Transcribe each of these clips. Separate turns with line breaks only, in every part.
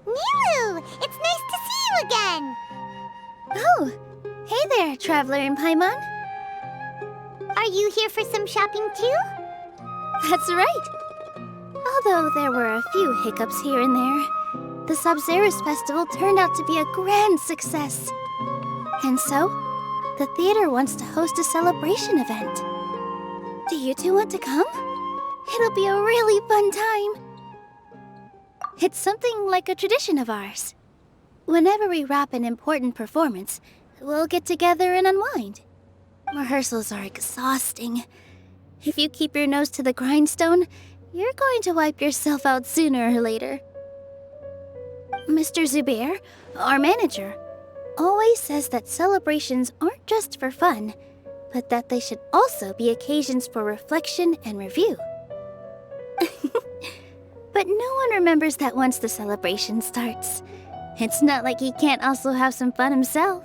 Nilou! It's nice to see you again!
Oh, hey there, Traveler in Paimon.
Are you here for some shopping too?
That's right. Although there were a few hiccups here and there, the Sabzerus Festival turned out to be a grand success. And so, the theater wants to host a celebration event. Do you two want to come? It'll be a really fun time. It's something like a tradition of ours. Whenever we wrap an important performance, we'll get together and unwind. Rehearsals are exhausting. If you keep your nose to the grindstone, you're going to wipe yourself out sooner or later. Mr. Zubayr, our manager, always says that celebrations aren't just for fun, but that they should also be occasions for reflection and review. But no one remembers that once the celebration starts. It's not like he can't also have some fun himself.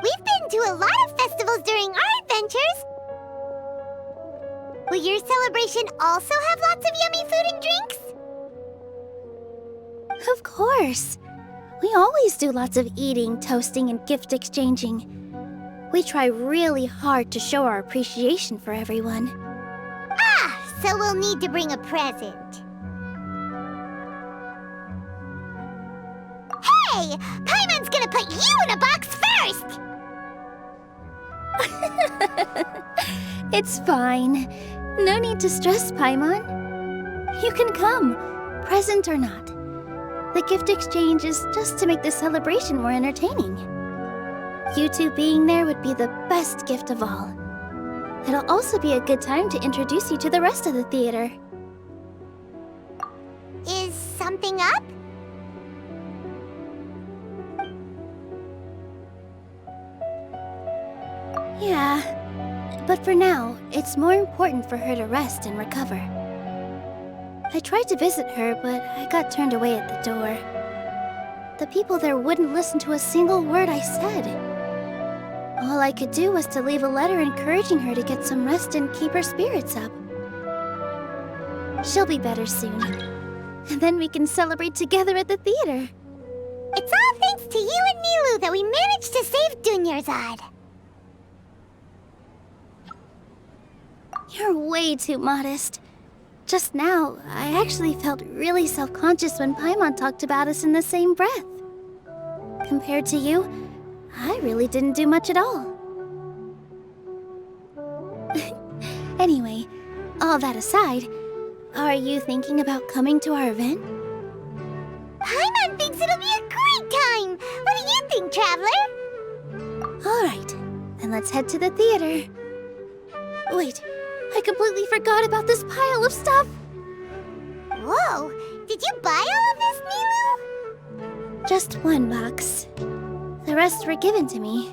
We've been to a lot of festivals during our adventures. Will your celebration also have lots of yummy food and drinks?
Of course. We always do lots of eating, toasting, and gift exchanging. We try really hard to show our appreciation for everyone.
Ah, so we'll need to bring a present. Hey! Paimon's gonna put you in a box first!
It's fine. No need to stress, Paimon. You can come, present or not. The gift exchange is just to make the celebration more entertaining. You two being there would be the best gift of all. It'll also be a good time to introduce you to the rest of the theater.
Is something up?
Yeah, but for now, it's more important for her to rest and recover. I tried to visit her, but I got turned away at the door. The people there wouldn't listen to a single word I said. All I could do was to leave a letter encouraging her to get some rest and keep her spirits up. She'll be better soon. And then we can celebrate together at the theater.
It's all thanks to you and Nilou that we managed to save Dunyarzad.
You're way too modest. Just now, I actually felt really self-conscious when Paimon talked about us in the same breath. Compared to you, I really didn't do much at all. Anyway, all that aside, are you thinking about coming to our event?
Paimon thinks it'll be a great time! What do you think, Traveler?
All right, then let's head to the theater. Wait, I completely forgot about this pile of stuff!
Whoa! Did you buy all of this, Nilou?
Just one box. The rest were given to me.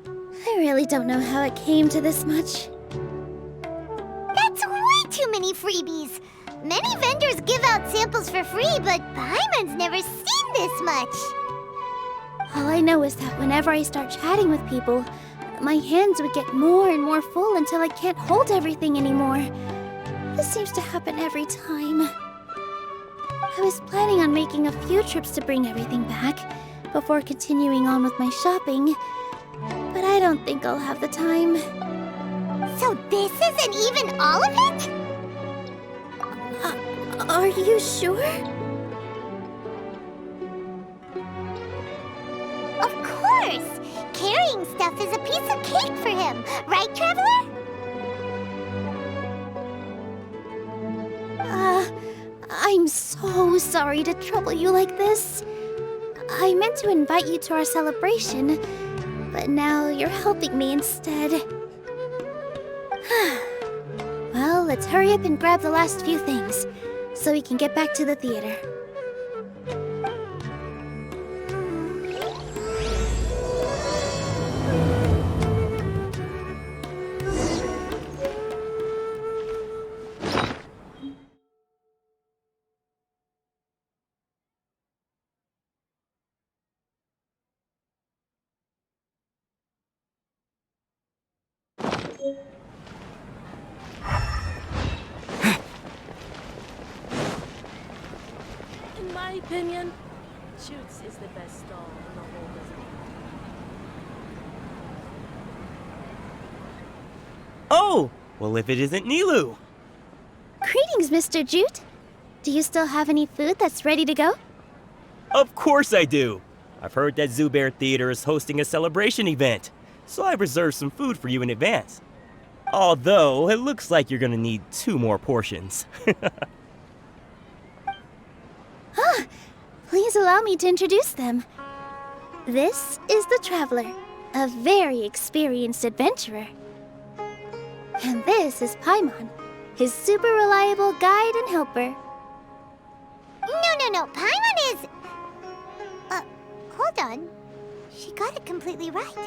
I really don't know how it came to this much.
That's way too many freebies! Many vendors give out samples for free, but Paimon's never seen this much!
All I know is that whenever I start chatting with people, my hands would get more and more full until I can't hold everything anymore. This seems to happen every time. I was planning on making a few trips to bring everything back before continuing on with my shopping, but I don't think I'll have the time.
So this isn't even all of it?
Are you sure?
Of course! Carrying stuff is a piece of cake for him, right, Traveler?
I'm so sorry to trouble you like this. I meant to invite you to our celebration, but now you're helping me instead. Well, let's hurry up and grab the last few things, so we can get back to the theater.
In my opinion, Jude's is the best stall in the whole business.
Oh! Well, if it isn't Nilou!
Greetings, Mr. Jute. Do you still have any food that's ready to go?
Of course I do! I've heard that Zubayr Theater is hosting a celebration event, so I've reserved some food for you in advance. Although, it looks like you're gonna need 2 more portions.
Please allow me to introduce them. This is the Traveler, a very experienced adventurer. And this is Paimon, his super reliable guide and helper.
No. Paimon is... hold on. She got it completely right.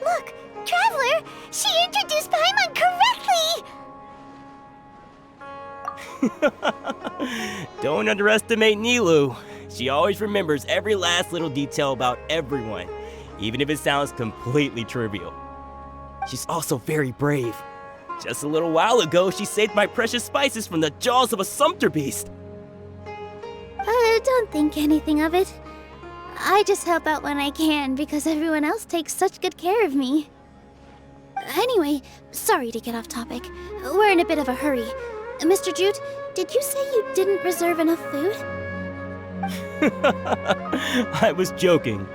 Look, Traveler! She introduced Paimon correctly!
Don't underestimate Nilou. She always remembers every last little detail about everyone, even if it sounds completely trivial. She's also very brave. Just a little while ago, she saved my precious spices from the jaws of a sumpter beast.
Don't think anything of it. I just help out when I can because everyone else takes such good care of me. Anyway, sorry to get off topic. We're in a bit of a hurry. Mr. Jute, did you say you didn't reserve enough food?
I was joking.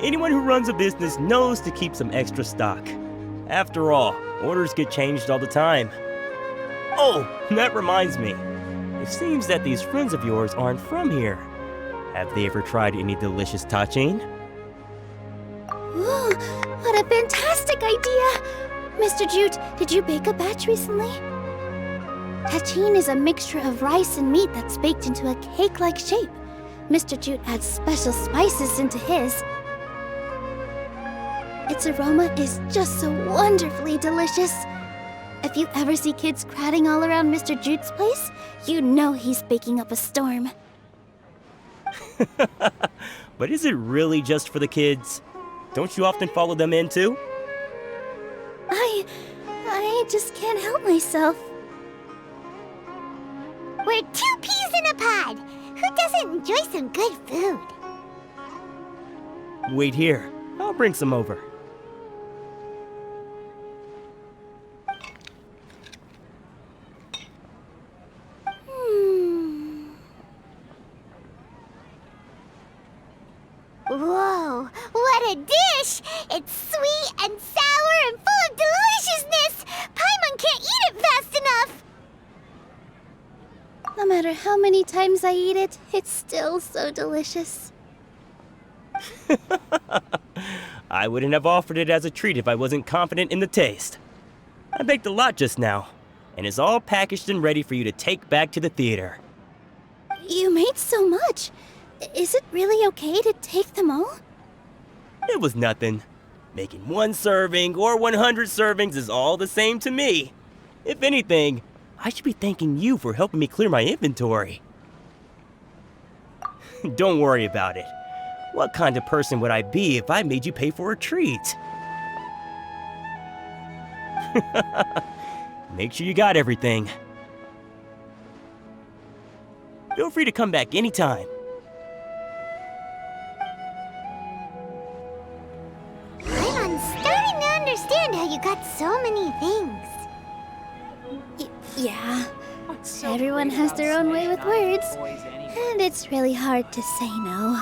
Anyone who runs a business knows to keep some extra stock. After all, orders get changed all the time. Oh, that reminds me. It seems that these friends of yours aren't from here. Have they ever tried any delicious tachin?
Ooh, what a fantastic idea! Mr. Jute, did you bake a batch recently? Tachin is a mixture of rice and meat that's baked into a cake-like shape. Mr. Jute adds special spices into his. Its aroma is just so wonderfully delicious. If you ever see kids crowding all around Mr. Jute's place, you know he's baking up a storm.
But is it really just for the kids? Don't you often follow them in too?
I just can't help myself.
We're 2 peas in a pod! Who doesn't enjoy some good food?
Wait here. I'll bring some over.
Whoa, what a dish! It's sweet and sour and full of deliciousness! Paimon can't eat it fast enough!
No matter how many times I eat it, it's still so delicious.
I wouldn't have offered it as a treat if I wasn't confident in the taste. I baked a lot just now, and it's all packaged and ready for you to take back to the theater.
You made so much. Is it really okay to take them all?
It was nothing. Making 1 serving or 100 servings is all the same to me. If anything, I should be thanking you for helping me clear my inventory. Don't worry about it. What kind of person would I be if I made you pay for a treat? Make sure you got everything. Feel free to come back anytime.
Paimon's starting to understand how you got so many things.
Yeah.
What's
Everyone has their own way with words, and it's really hard to say no.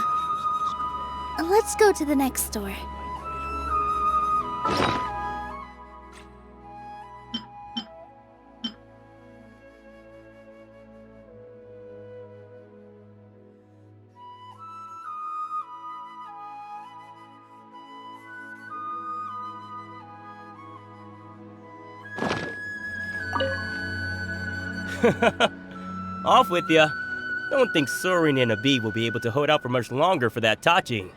Let's go to the next store.
Off with ya. Don't think Sorin and Abi will be able to hold out for much longer for that touching.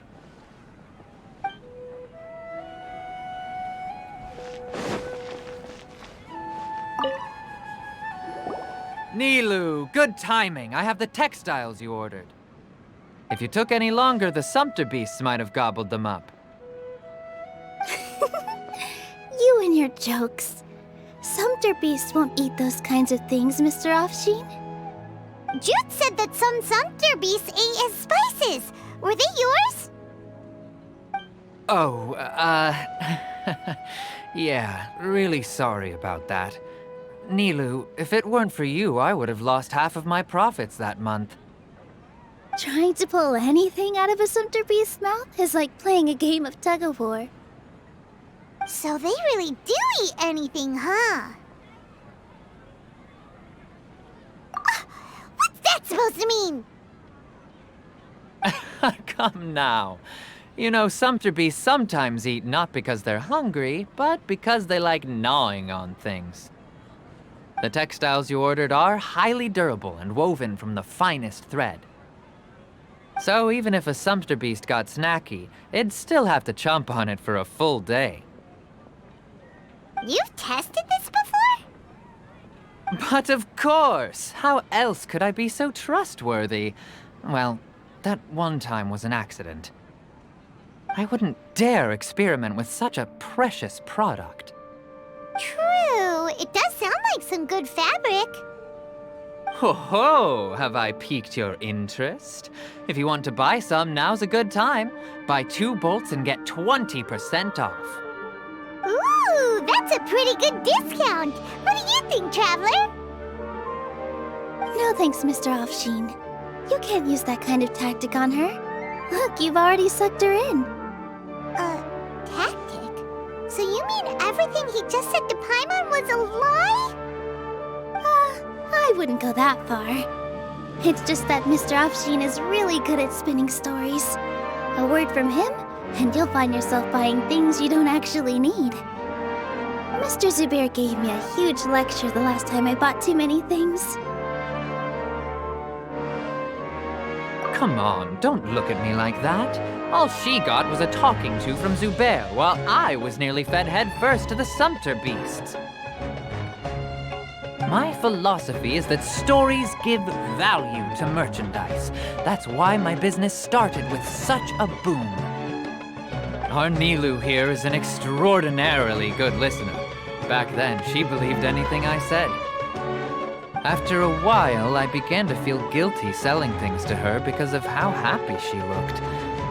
Nilou, good timing. I have the textiles you ordered. If you took any longer, the Sumpter beasts might have gobbled them up.
You and your jokes. Sumpter beasts won't eat those kinds of things, Mr. Offsheen.
Jude said that some Sumpter beasts ate his spices. Were they yours?
Oh, yeah, really sorry about that. Nilou, if it weren't for you, I would have lost half of my profits that month.
Trying to pull anything out of a Sumpter beast's mouth is like playing a game of tug-of-war.
So they really do eat anything, huh? What's that supposed to mean?
Come now. You know, Sumpter beasts sometimes eat not because they're hungry, but because they like gnawing on things. The textiles you ordered are highly durable and woven from the finest thread. So even if a Sumpter beast got snacky, it'd still have to chomp on it for a full day.
You've tested this before?
But of course! How else could I be so trustworthy? Well, that one time was an accident. I wouldn't dare experiment with such a precious product.
True. It does sound like some good fabric.
Ho ho! Have I piqued your interest? If you want to buy some, now's a good time. Buy 2 bolts and get 20% off.
Ooh, that's a pretty good discount. What do you think, Traveler?
No thanks, Mr. Offsheen. You can't use that kind of tactic on her. Look, you've already sucked her in.
Tactic? So you mean everything he just said to Paimon was a lie?
I wouldn't go that far. It's just that Mr. Offsheen is really good at spinning stories. A word from him, and you'll find yourself buying things you don't actually need. Mr. Zubayr gave me a huge lecture the last time I bought too many things.
Come on, don't look at me like that. All she got was a talking to from Zubayr, while I was nearly fed head first to the Sumpter beasts. My philosophy is that stories give value to merchandise. That's why my business started with such a boom. Our Nilou here is an extraordinarily good listener. Back then, she believed anything I said. After a while, I began to feel guilty selling things to her because of how happy she looked.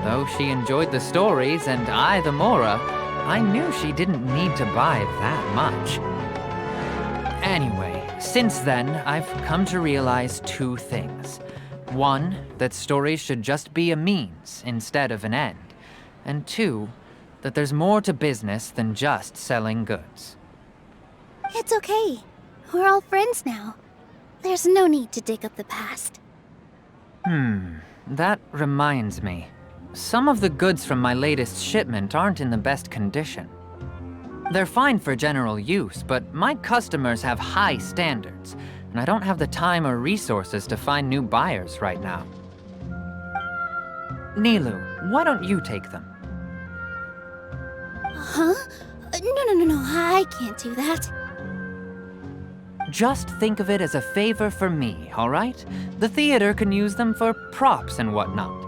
Though she enjoyed the stories and I the Mora, I knew she didn't need to buy that much. Anyway, since then, I've come to realize 2 things. 1, that stories should just be a means instead of an end. And 2, that there's more to business than just selling goods.
It's okay. We're all friends now. There's no need to dig up the past.
That reminds me. Some of the goods from my latest shipment aren't in the best condition. They're fine for general use, but my customers have high standards, and I don't have the time or resources to find new buyers right now. Nilou, why don't you take them?
Huh? No, I can't do that.
Just think of it as a favor for me, all right? The theater can use them for props and whatnot.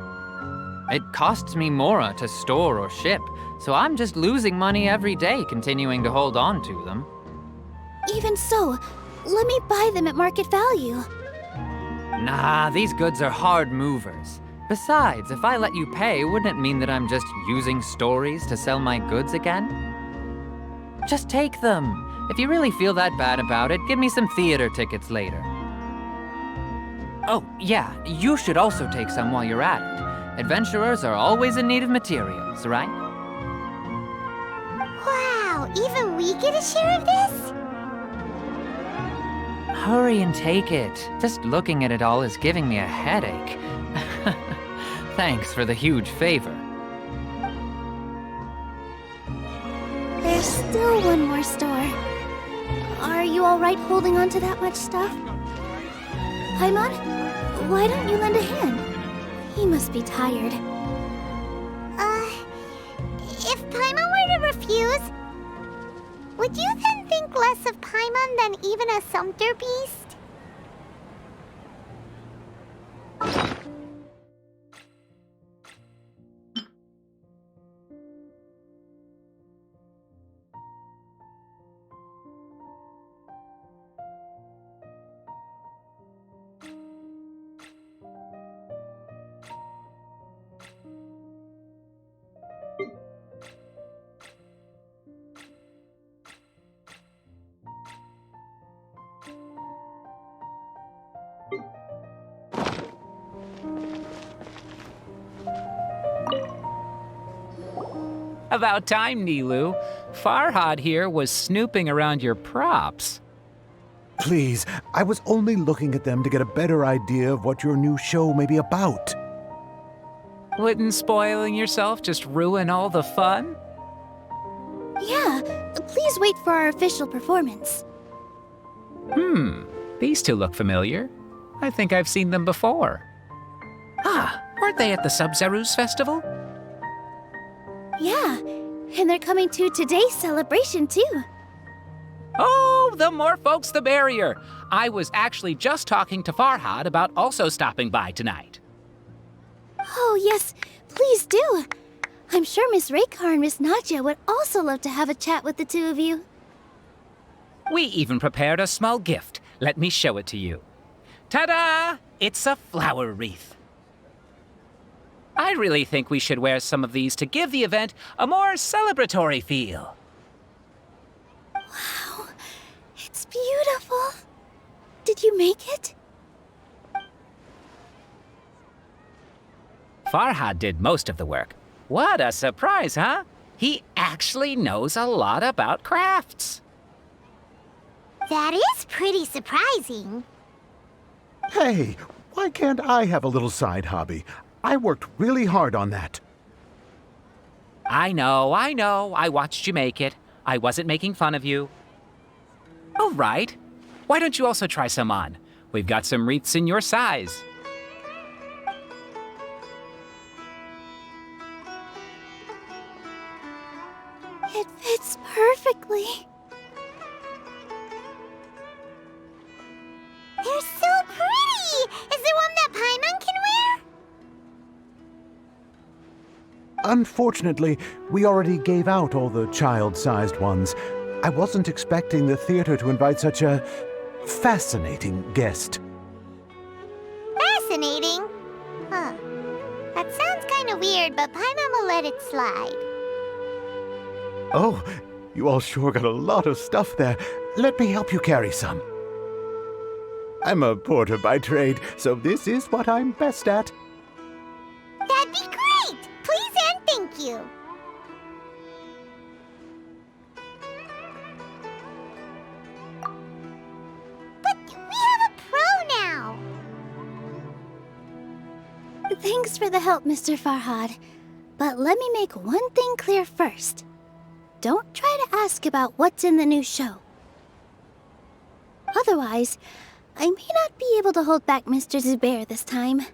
It costs me Mora to store or ship, so I'm just losing money every day continuing to hold on to them.
Even so, let me buy them at market value.
Nah, these goods are hard movers. Besides, if I let you pay, wouldn't it mean that I'm just using stories to sell my goods again? Just take them. If you really feel that bad about it, give me some theater tickets later. Oh, yeah, you should also take some while you're at it. Adventurers are always in need of materials, right?
Wow, even we get a share of this?
Hurry and take it. Just looking at it all is giving me a headache. Thanks for the huge favor.
There's still one more store. Are you all right holding on to that much stuff? Paimon, why don't you lend a hand? He must be tired.
If Paimon were to refuse, would you then think less of Paimon than even a sumpter beast?
About time, Nilou. Farhad here was snooping around your props.
Please, I was only looking at them to get a better idea of what your new show may be about.
Wouldn't spoiling yourself just ruin all the fun?
Yeah, please wait for our official performance.
These two look familiar. I think I've seen them before. Ah, weren't they at the Sub-Zeru's festival?
Yeah, and they're coming to today's celebration too.
Oh, the more folks the merrier. I was actually just talking to Farhad about also stopping by tonight.
Oh yes, please do. I'm sure Miss Raykar and Miss Nadja would also love to have a chat with the two of you.
We even prepared a small gift. Let me show it to you. Ta-da! It's a flower wreath. I really think we should wear some of these to give the event a more celebratory feel.
Wow, it's beautiful. Did you make it?
Farhad did most of the work. What a surprise, huh? He actually knows a lot about crafts.
That is pretty surprising.
Hey, why can't I have a little side hobby? I worked really hard on that.
I know. I watched you make it. I wasn't making fun of you. All right. Why don't you also try some on? We've got some wreaths in your size.
It fits perfectly.
They're so pretty! Is there one that Paimon can wear?
Unfortunately, we already gave out all the child-sized ones. I wasn't expecting the theater to invite such a fascinating guest.
Fascinating. Huh. That sounds kind of weird, but Paimon will let it slide.
Oh, you all sure got a lot of stuff there. Let me help you carry some. I'm a porter by trade, so this is what I'm best at.
That'd be great! Please and thank you. But we have a pro now.
Thanks for the help, Mr. Farhad. But let me make one thing clear first. Don't try to ask about what's in the new show. Otherwise, I may not be able to hold back Mr. Zubayr this time.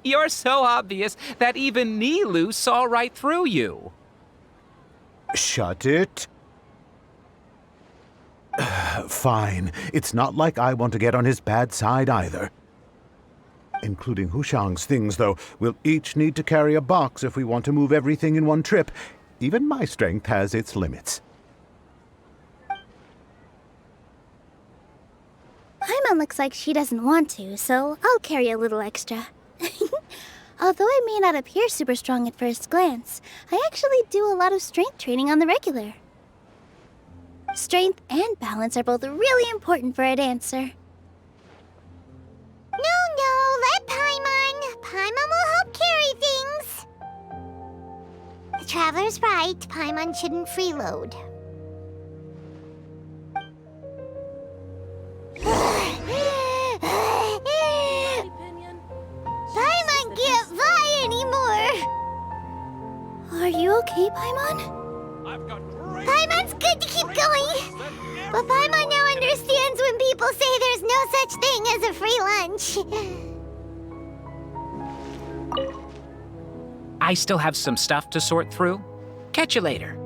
You're so obvious that even Nilou saw right through you.
Shut it. Fine. It's not like I want to get on his bad side either. Including Hushang's things, though. We'll each need to carry a box if we want to move everything in one trip. Even my strength has its limits.
Paimon looks like she doesn't want to, so I'll carry a little extra. Although I may not appear super strong at first glance, I actually do a lot of strength training on the regular. Strength and balance are both really important for a dancer.
No, let Paimon. Paimon will help carry things. The Traveler's right. Paimon shouldn't freeload.
My opinion,
Paimon can't fly anymore.
Are you okay, Paimon?
Paimon's good to keep going. But Paimon now understands when people say there's no such thing as a free lunch.
I still have some stuff to sort through. Catch you later.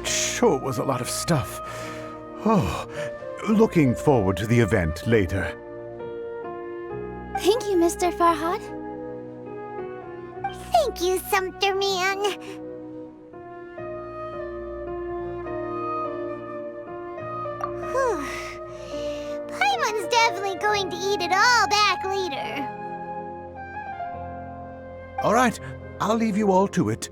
Sure was a lot of stuff. Oh, looking forward to the event later.
Thank you, Mr. Farhad.
Thank you, Sumpter Man. Whew. Paimon's definitely going to eat it all back later.
All right, I'll leave you all to it.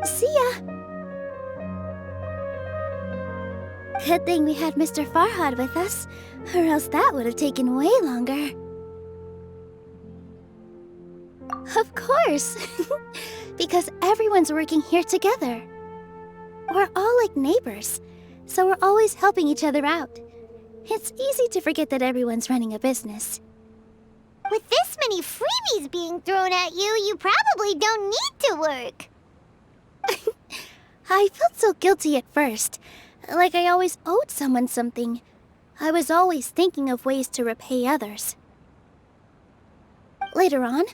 See ya! Good thing we had Mr. Farhad with us, or else that would have taken way longer. Of course! Because everyone's working here together. We're all like neighbors, so we're always helping each other out. It's easy to forget that everyone's running a business.
With this many freebies being thrown at you, you probably don't need to work.
I felt so guilty at first, like I always owed someone something. I was always thinking of ways to repay others. Later on,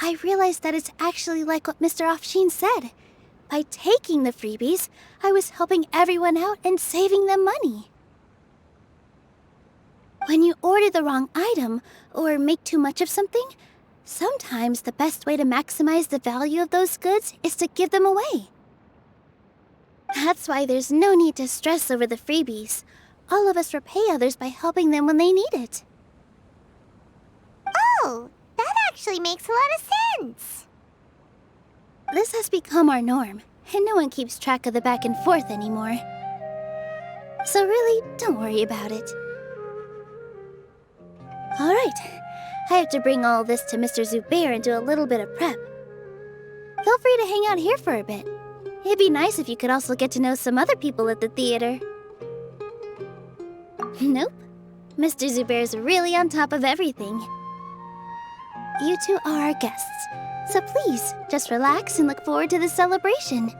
I realized that it's actually like what Mr. Afshin said. By taking the freebies, I was helping everyone out and saving them money. When you order the wrong item or make too much of something, sometimes the best way to maximize the value of those goods is to give them away. That's why there's no need to stress over the freebies. All of us repay others by helping them when they need it.
Oh, that actually makes a lot of sense.
This has become our norm, and no one keeps track of the back and forth anymore. So really, don't worry about it. All right, I have to bring all this to Mr. Zubayr and do a little bit of prep. Feel free to hang out here for a bit. It'd be nice if you could also get to know some other people at the theater. Nope. Mr. Zubair's really on top of everything. You two are our guests, so please, just relax and look forward to the celebration.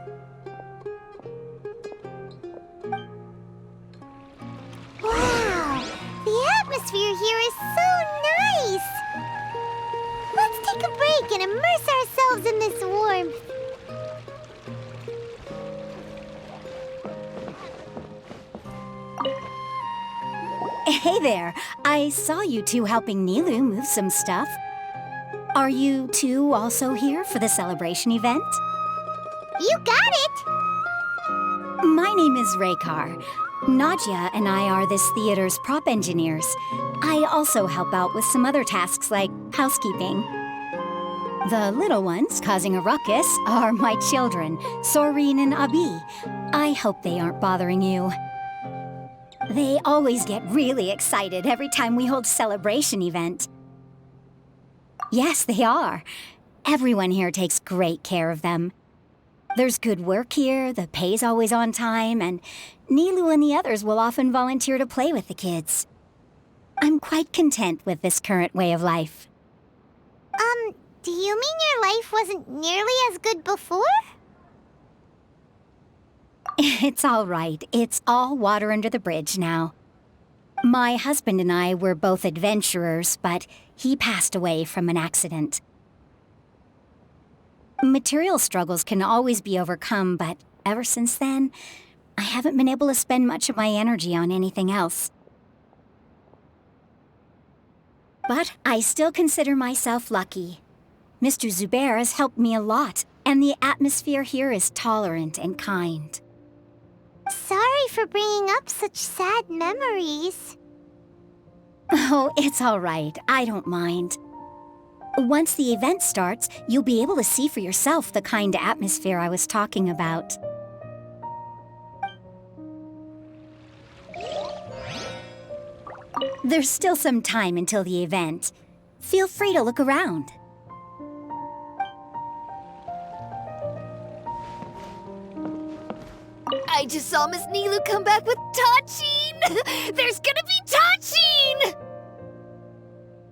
Wow, the atmosphere here is so nice. Let's take a break and immerse ourselves in this warmth.
Hey there, I saw you two helping Nilou move some stuff. Are you two also here for the celebration event?
You got it!
My name is Raykar. Nadia and I are this theater's prop engineers. I also help out with some other tasks like housekeeping. The little ones causing a ruckus are my children, Soreen and Abi. I hope they aren't bothering you. They always get really excited every time we hold celebration event. Yes, they are. Everyone here takes great care of them. There's good work here, the pay's always on time, and Nilou and the others will often volunteer to play with the kids. I'm quite content with this current way of life.
Do you mean your life wasn't nearly as good before?
It's all right. It's all water under the bridge now. My husband and I were both adventurers, but he passed away from an accident. Material struggles can always be overcome, but ever since then, I haven't been able to spend much of my energy on anything else. But I still consider myself lucky. Mr. Zubayr has helped me a lot, and the atmosphere here is tolerant and kind.
Sorry for bringing up such sad memories.
Oh, it's all right. I don't mind. Once the event starts, you'll be able to see for yourself the kind of atmosphere I was talking about. There's still some time until the event. Feel free to look around.
I just saw Miss Nilou come back with Tachin! There's gonna be Tachin!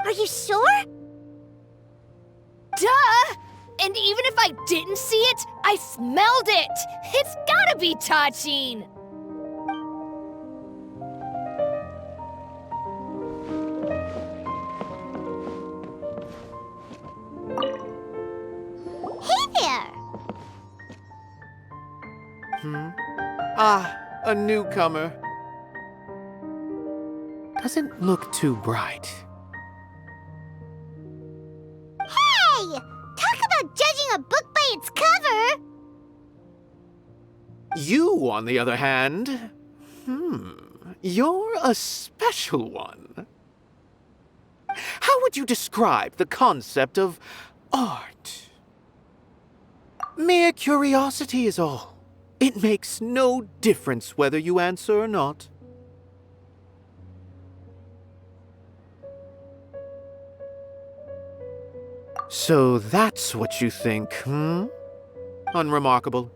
Are you sure?
Duh! And even if I didn't see it, I smelled it! It's gotta be Tachin!
Hey there!
Ah, a newcomer. Doesn't look too bright.
Hey! Talk about judging a book by its cover!
You, on the other hand, you're a special one. How would you describe the concept of art? Mere curiosity is all. It makes no difference whether you answer or not. So that's what you think, Unremarkable.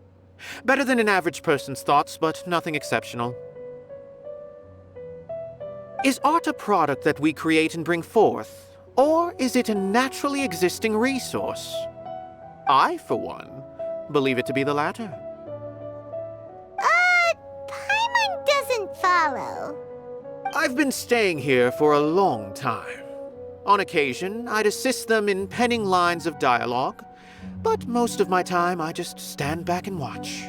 Better than an average person's thoughts, but nothing exceptional. Is art a product that we create and bring forth, or is it a naturally existing resource? I, for one, believe it to be the latter.
Paimon doesn't follow.
I've been staying here for a long time. On occasion, I'd assist them in penning lines of dialogue, but most of my time I just stand back and watch.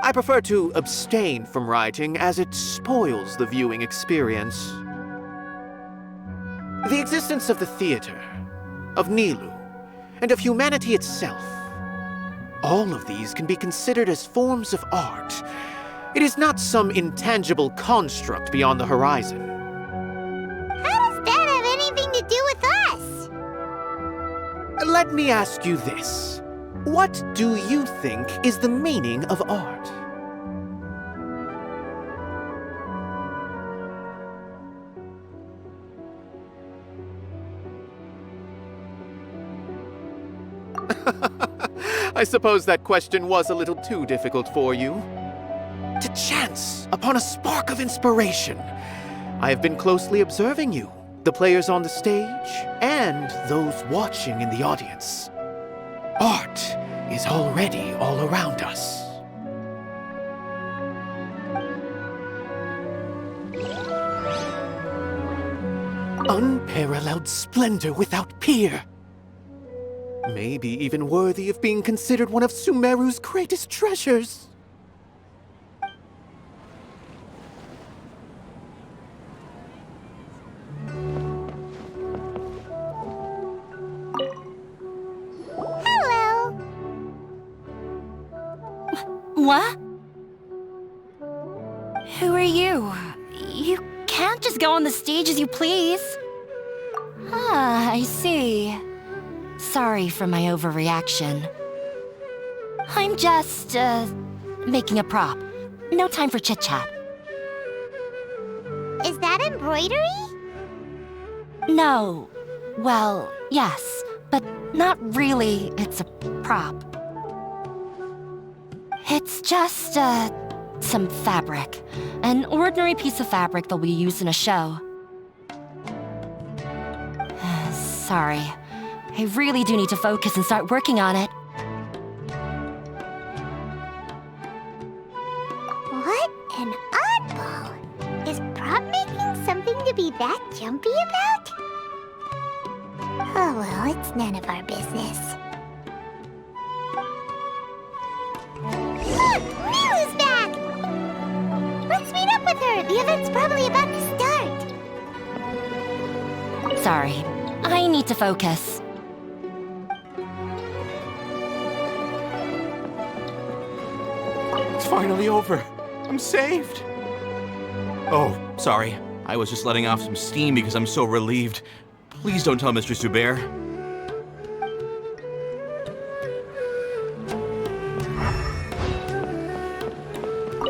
I prefer to abstain from writing as it spoils the viewing experience. The existence of the theater, of Nilou, and of humanity itself, all of these can be considered as forms of art. It is not some intangible construct beyond the horizon.
How does that have anything to do with us?
Let me ask you this. What do you think is the meaning of art? I suppose that question was a little too difficult for you. To chance upon a spark of inspiration. I have been closely observing you, the players on the stage, and those watching in the audience. Art is already all around us. Unparalleled splendor without peer. Maybe even worthy of being considered one of Sumeru's greatest treasures.
Hello.
What? Who are you? You can't just go on the stage as you please. Ah, I see. Sorry for my overreaction. I'm just, making a prop. No time for chit-chat.
Is that embroidery?
No. Well, yes, but not really. It's a prop. It's just, some fabric. An ordinary piece of fabric that'll be used in a show. Sorry. I really do need to focus and start working on it.
What an oddball. Is prop making something to be that jumpy about? Oh well, it's none of our business. Look! Nilou's back! Let's meet up with her. The event's probably about to start.
Sorry. I need to focus.
It's finally over. I'm saved. Oh, sorry. I was just letting off some steam because I'm so relieved. Please don't tell Mr. Zubayr.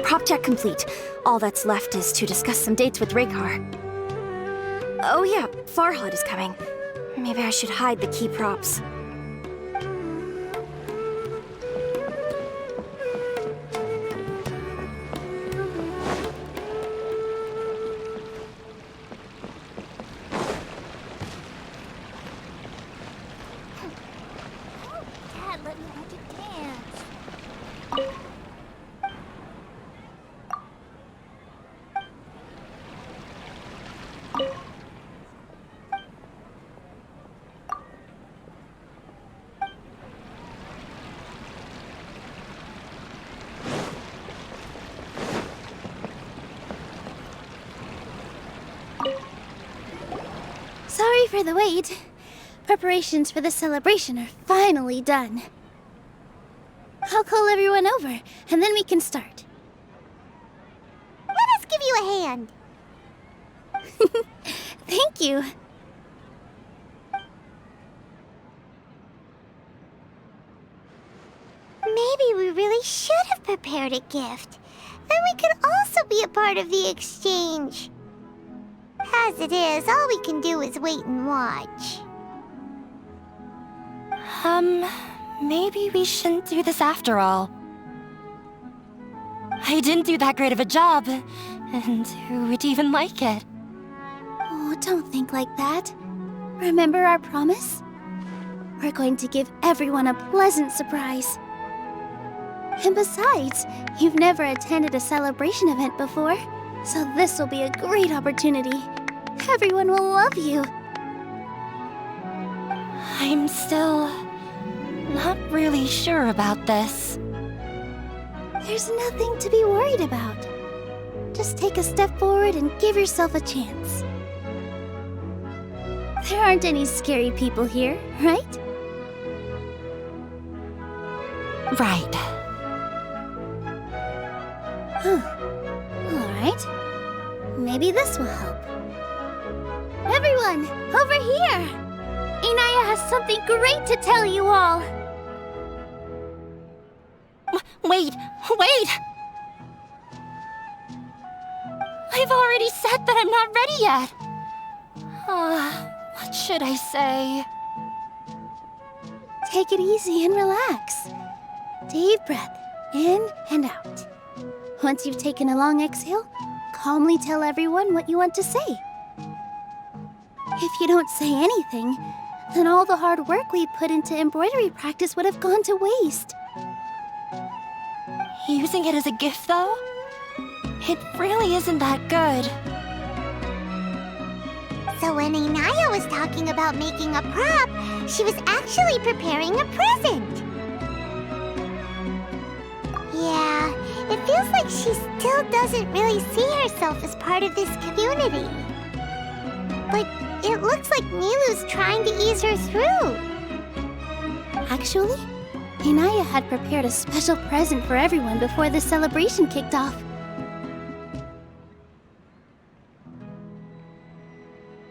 Prop check complete. All that's left is to discuss some dates with Raykar. Oh yeah, Farhad is coming. Maybe I should hide the key props.
Dad, let me want to dance.
Sorry for the wait. Preparations for the celebration are finally done. I'll call everyone over, and then we can start.
Let us give you a hand.
Thank you.
Maybe we really should have prepared a gift. Then we could also be a part of the exchange. As it is, all we can do is wait and watch.
Maybe we shouldn't do this after all. I didn't do that great of a job, and who would even like it?
Oh, don't think like that. Remember our promise? We're going to give everyone a pleasant surprise. And besides, you've never attended a celebration event before, so this will be a great opportunity. Everyone will love you.
I'm still not really sure about this.
There's nothing to be worried about. Just take a step forward and give yourself a chance. There aren't any scary people here, right?
Right.
Huh. All right. Maybe this will help. Everyone, over here! Inayah has something great to tell you all.
Wait! I've already said that I'm not ready yet. What should I say?
Take it easy and relax. Deep breath, in and out. Once you've taken a long exhale, calmly tell everyone what you want to say. If you don't say anything, then all the hard work we put into embroidery practice would have gone to waste.
Using it as a gift, though? It really isn't that good.
So when Inayah was talking about making a prop, she was actually preparing a present. Yeah, it feels like she still doesn't really see herself as part of this community. But it looks like Nilou's trying to ease her through.
Actually, Inayah had prepared a special present for everyone before the celebration kicked off.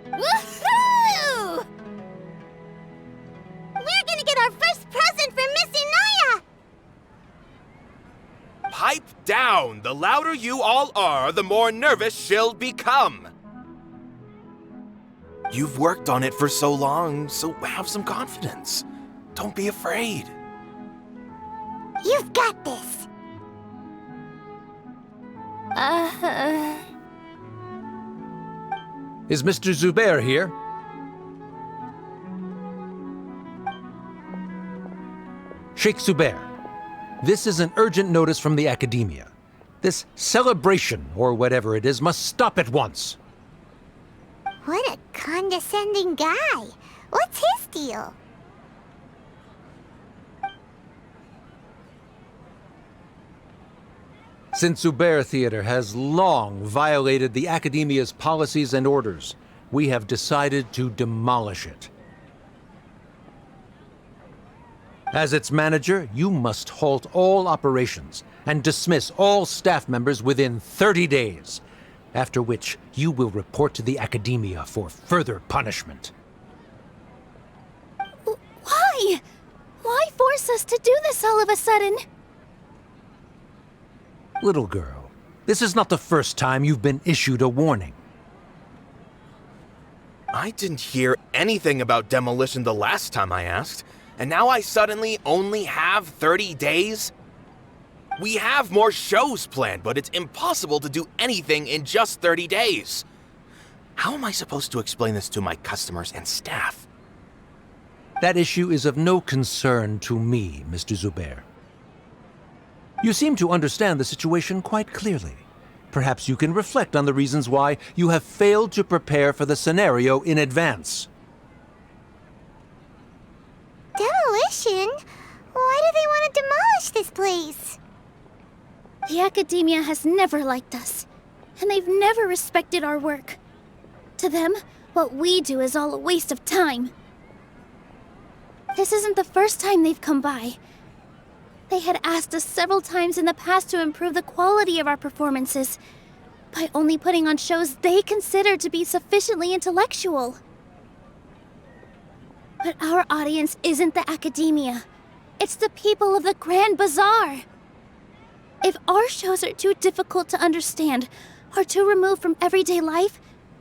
Woohoo! We're gonna get our first present from Miss Inayah!
Pipe down! The louder you all are, the more nervous she'll become. You've worked on it for so long, so have some confidence. Don't be afraid.
You've got this.
Is Mr. Zubayr here? Sheikh Zubayr, this is an urgent notice from the Academia. This celebration, or whatever it is, must stop at once.
What a condescending guy. What's his deal?
Since Zubayr Theater has long violated the Academia's policies and orders, we have decided to demolish it. As its manager, you must halt all operations and dismiss all staff members within 30 days, after which you will report to the Academia for further punishment.
Why? Why force us to do this all of a sudden?
Little girl, this is not the first time you've been issued a warning.
I didn't hear anything about demolition the last time I asked, and now I suddenly only have 30 days? We have more shows planned, but it's impossible to do anything in just 30 days. How am I supposed to explain this to my customers and staff?
That issue is of no concern to me, Mr. Zubayr. You seem to understand the situation quite clearly. Perhaps you can reflect on the reasons why you have failed to prepare for the scenario in advance.
Demolition? Why do they want to demolish this place?
The Academia has never liked us, and they've never respected our work. To them, what we do is all a waste of time. This isn't the first time they've come by. They had asked us several times in the past to improve the quality of our performances by only putting on shows they consider to be sufficiently intellectual. But our audience isn't the Academia. It's the people of the Grand Bazaar. If our shows are too difficult to understand or too removed from everyday life,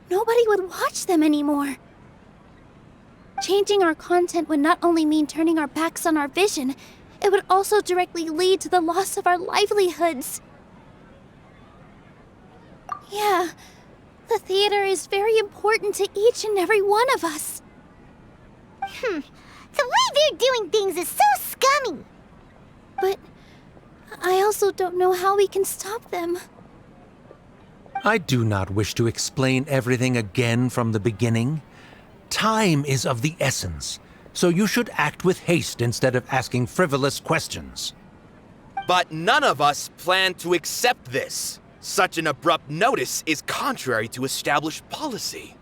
nobody would watch them anymore. Changing our content would not only mean turning our backs on our vision, it would also directly lead to the loss of our livelihoods. Yeah, the theater is very important to each and every one of us.
The way they're doing things is so scummy.
But I also don't know how we can stop them.
I do not wish to explain everything again from the beginning. Time is of the essence, so you should act with haste instead of asking frivolous questions.
But none of us plan to accept this. Such an abrupt notice is contrary to established policy.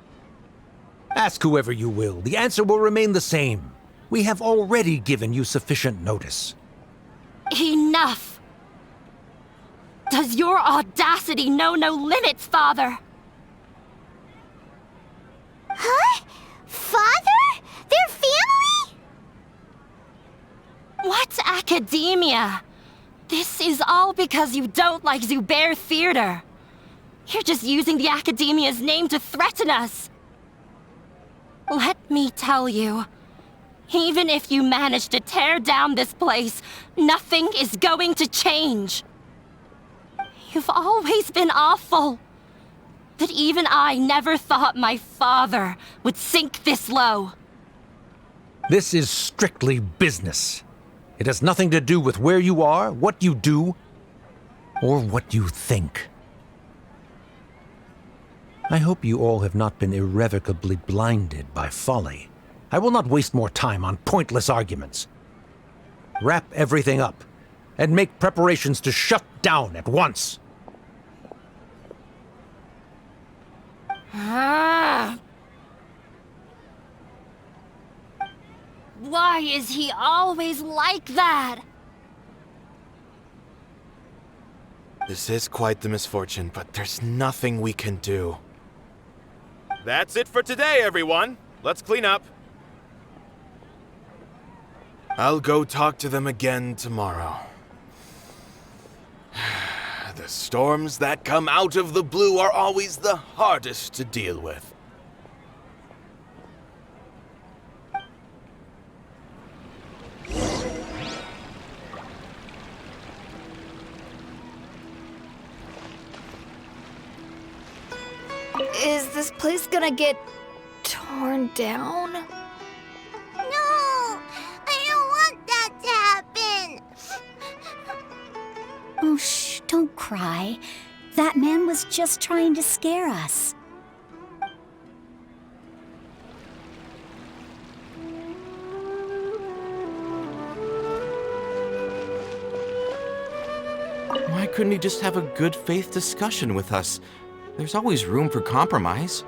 Ask whoever you will, the answer will remain the same. We have already given you sufficient notice.
Enough! Does your audacity know no limits, Father?
Huh? Father? Their family?
What academia? This is all because you don't like Zubayr Theater. You're just using the Academia's name to threaten us. Let me tell you, even if you manage to tear down this place, nothing is going to change. You've always been awful. But even I never thought my father would sink this low.
This is strictly business. It has nothing to do with where you are, what you do, or what you think. I hope you all have not been irrevocably blinded by folly. I will not waste more time on pointless arguments. Wrap everything up, and make preparations to shut down at once.
Why is he always like that?
This is quite the misfortune, but there's nothing we can do. That's it for today, everyone. Let's clean up. I'll go talk to them again tomorrow. The storms that come out of the blue are always the hardest to deal with.
Is this place gonna get torn down?
No! I don't want that to happen!
Oh, shh, don't cry. That man was just trying to scare us.
Why couldn't he just have a good faith discussion with us? There's always room for compromise.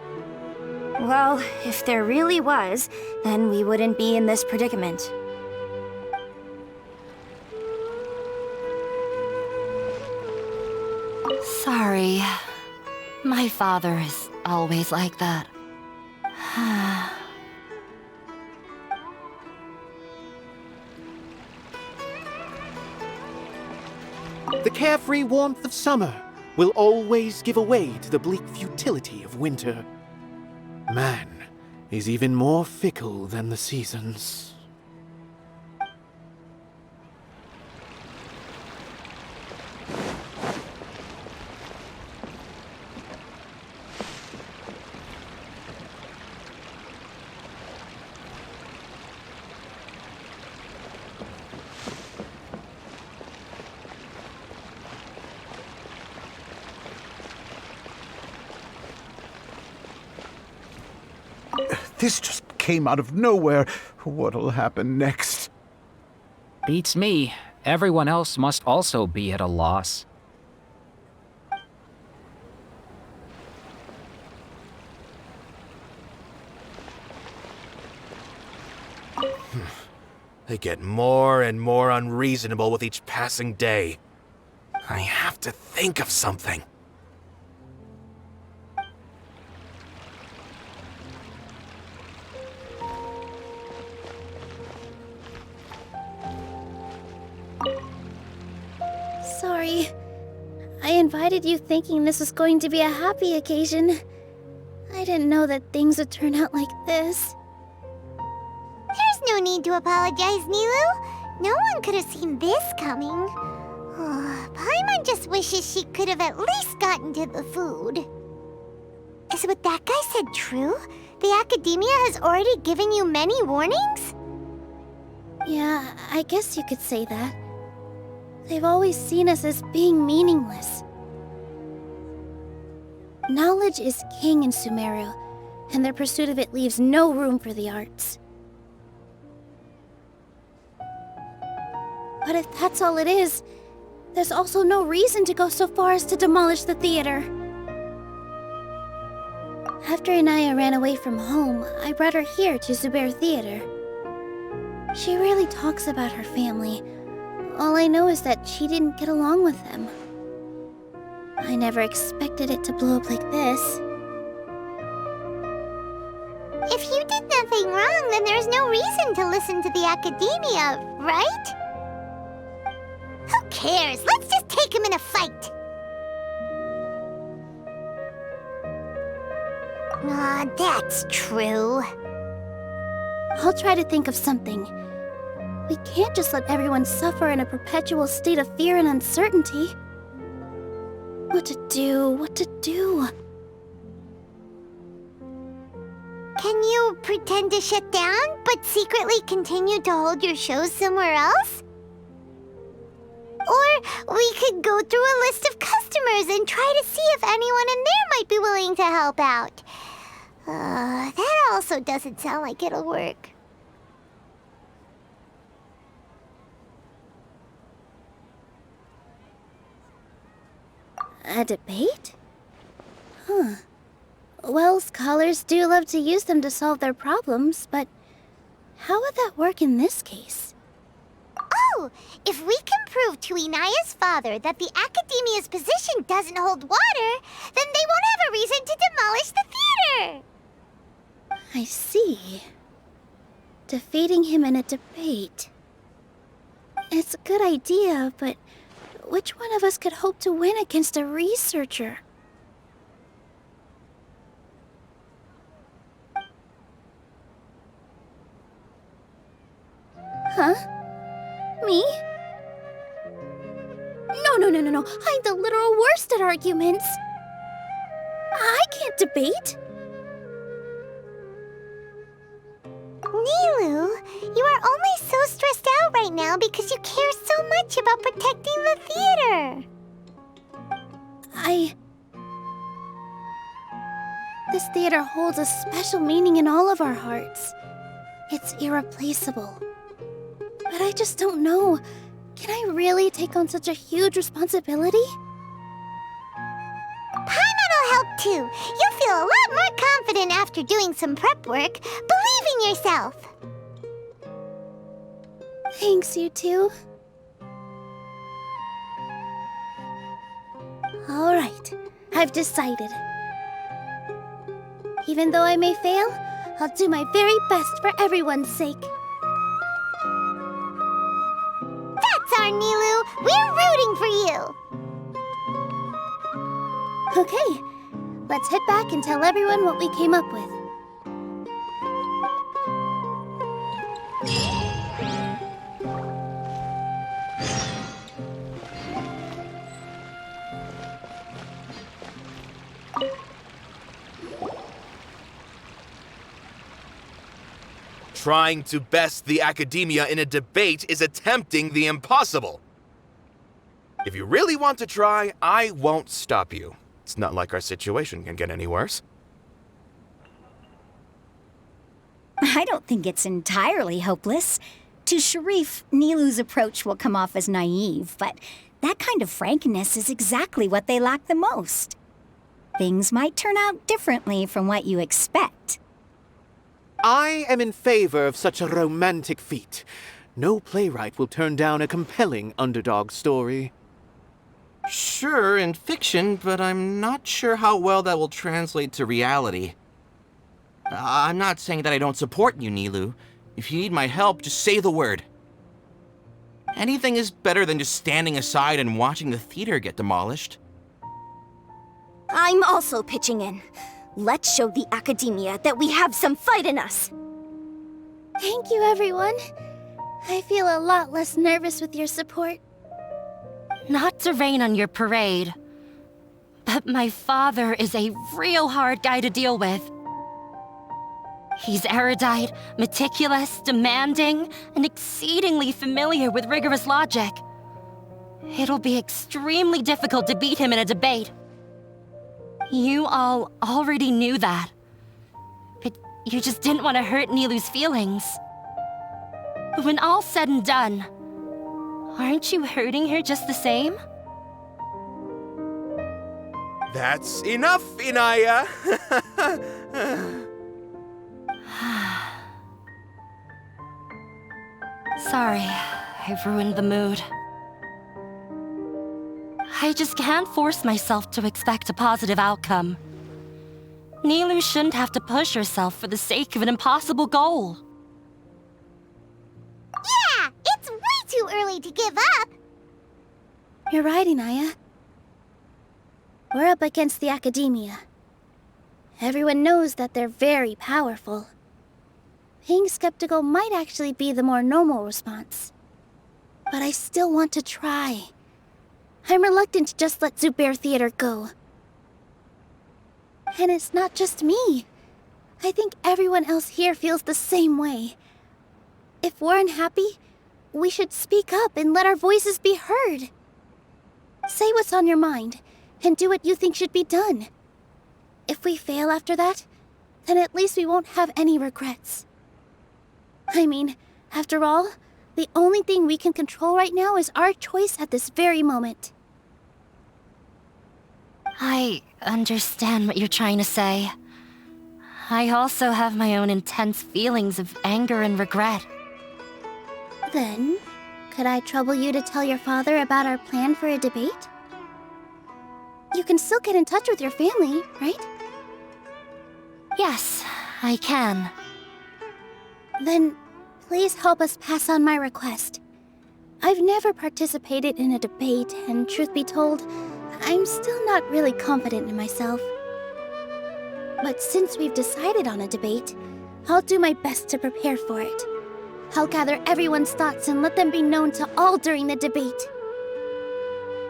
Well, if there really was, then we wouldn't be in this predicament.
Sorry. My father is always like that.
The carefree warmth of summer will always give way to the bleak futility of winter. Man is even more fickle than the seasons.
This just came out of nowhere. What'll happen next?
Beats me. Everyone else must also be at a loss.
They get more and more unreasonable with each passing day. I have to think of something.
Sorry. I invited you thinking this was going to be a happy occasion. I didn't know that things would turn out like this.
There's no need to apologize, Nilou. No one could have seen this coming. Paimon just wishes she could have at least gotten to the food. Is what that guy said true? The Academia has already given you many warnings?
Yeah, I guess you could say that. They've always seen us as being meaningless. Knowledge is king in Sumeru, and their pursuit of it leaves no room for the arts. But if that's all it is, there's also no reason to go so far as to demolish the theater. After Inayah ran away from home, I brought her here to Zubayr Theater. She rarely talks about her family. All I know is that she didn't get along with them. I never expected it to blow up like this.
If you did nothing wrong, then there's no reason to listen to the Academia, right? Who cares? Let's just take him in a fight! Ah, that's true.
I'll try to think of something. We can't just let everyone suffer in a perpetual state of fear and uncertainty. What to do? What to do?
Can you pretend to shut down, but secretly continue to hold your shows somewhere else? Or we could go through a list of customers and try to see if anyone in there might be willing to help out. That also doesn't sound like it'll work.
A debate? Huh. Well, scholars do love to use them to solve their problems, but how would that work in this case?
Oh, if we can prove to Inayah's father that the Academia's position doesn't hold water, then they won't have a reason to demolish the theater!
I see. Defeating him in a debate. It's a good idea, but which one of us could hope to win against a researcher? Huh? Me? No. I'm the literal worst at arguments. I can't debate.
Nilou, you are only so stressed out right now because you care so much about protecting the theater.
This theater holds a special meaning in all of our hearts. It's irreplaceable. But I just don't know. Can I really take on such a huge responsibility?
Paimon will help too. You'll feel a lot more confident after doing some prep work. Believe in yourself.
Thanks, you two. Alright, I've decided. Even though I may fail, I'll do my very best for everyone's sake.
That's our Nilou. We're rooting for you.
Okay, let's head back and tell everyone what we came up with.
Trying to best the academia in a debate is attempting the impossible. If you really want to try, I won't stop you. It's not like our situation can get any worse.
I don't think it's entirely hopeless. To Sharif, Nilou's approach will come off as naive, but that kind of frankness is exactly what they lack the most. Things might turn out differently from what you expect.
I am in favor of such a romantic feat. No playwright will turn down a compelling underdog story.
Sure, in fiction, but I'm not sure how well that will translate to reality. I'm not saying that I don't support you, Nilou. If you need my help, just say the word. Anything is better than just standing aside and watching the theater get demolished.
I'm also pitching in. Let's show the academia that we have some fight in us. Thank you, everyone. I feel a lot less nervous with your support.
Not to rain on your parade, but my father is a real hard guy to deal with. He's erudite, meticulous, demanding, and exceedingly familiar with rigorous logic. It'll be extremely difficult to beat him in a debate. You all already knew that. But you just didn't want to hurt Nilou's feelings. But when all's said and done, aren't you hurting her just the same?
That's enough, Inayah!
Sorry, I've ruined the mood. I just can't force myself to expect a positive outcome. Nilou shouldn't have to push herself for the sake of an impossible goal.
Yeah, it's way too early to give up.
You're right, Inayah. We're up against the academia. Everyone knows that they're very powerful. Being skeptical might actually be the more normal response. But I still want to try. I'm reluctant to just let Zubayr Theater go. And it's not just me. I think everyone else here feels the same way. If we're unhappy, we should speak up and let our voices be heard. Say what's on your mind, and do what you think should be done. If we fail after that, then at least we won't have any regrets. I mean, after all, the only thing we can control right now is our choice at this very moment.
I understand what you're trying to say. I also have my own intense feelings of anger and regret.
Then, could I trouble you to tell your father about our plan for a debate? You can still get in touch with your family, right?
Yes, I can.
Then, please help us pass on my request. I've never participated in a debate, and truth be told, I'm still not really confident in myself. But since we've decided on a debate, I'll do my best to prepare for it. I'll gather everyone's thoughts and let them be known to all during the debate.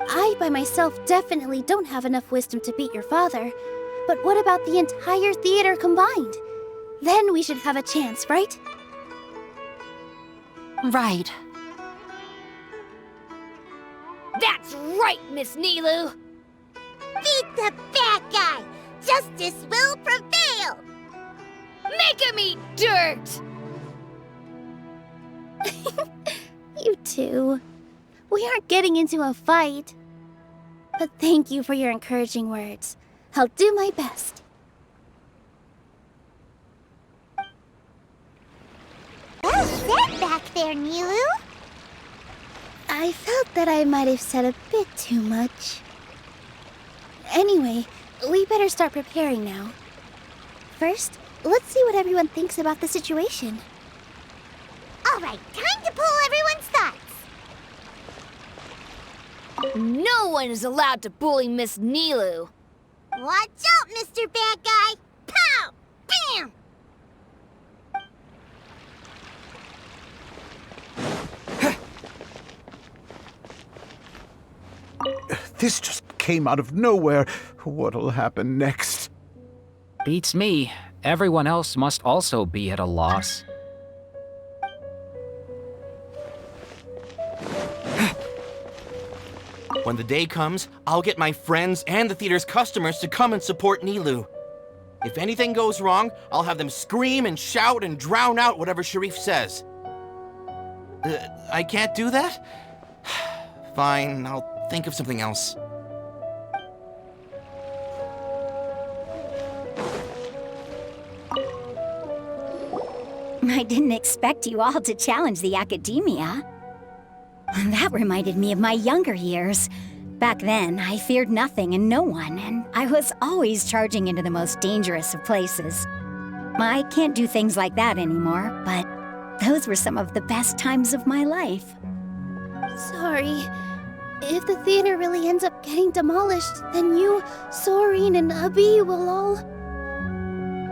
I, by myself, definitely don't have enough wisdom to beat your father, but what about the entire theater combined? Then we should have a chance, right?
Right.
That's right, Miss Nilou!
Beat the bad guy! Justice will prevail!
Make him eat dirt!
You two. We aren't getting into a fight. But thank you for your encouraging words. I'll do my best.
Well said back there, Nilou.
I felt that I might have said a bit too much. Anyway, we better start preparing now. First, let's see what everyone thinks about the situation.
All right, time to pull everyone's thoughts.
No one is allowed to bully Miss Nilou.
Watch out, Mr. Bad Guy. Pow! Bam!
This just came out of nowhere. What'll happen next?
Beats me. Everyone else must also be at a loss.
When the day comes, I'll get my friends and the theater's customers to come and support Nilou. If anything goes wrong, I'll have them scream and shout and drown out whatever Sharif says. I can't do that? Fine, I'll think of something else.
I didn't expect you all to challenge the academia. That reminded me of my younger years. Back then, I feared nothing and no one, and I was always charging into the most dangerous of places. I can't do things like that anymore, but those were some of the best times of my life.
Sorry. If the theater really ends up getting demolished, then you, Soren, and Abi will all...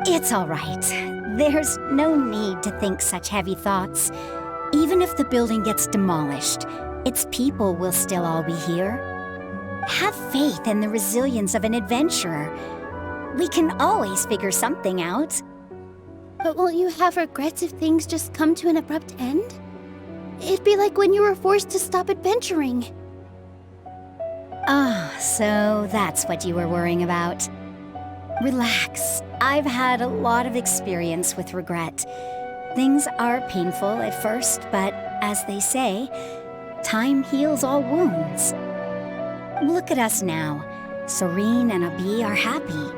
It's all right. There's no need to think such heavy thoughts. Even if the building gets demolished, its people will still all be here. Have faith in the resilience of an adventurer. We can always figure something out.
But won't you have regrets if things just come to an abrupt end? It'd be like when you were forced to stop adventuring.
Ah, so that's what you were worrying about. Relax. I've had a lot of experience with regret. Things are painful at first, but as they say, time heals all wounds. Look at us now. Soren and Abi are happy.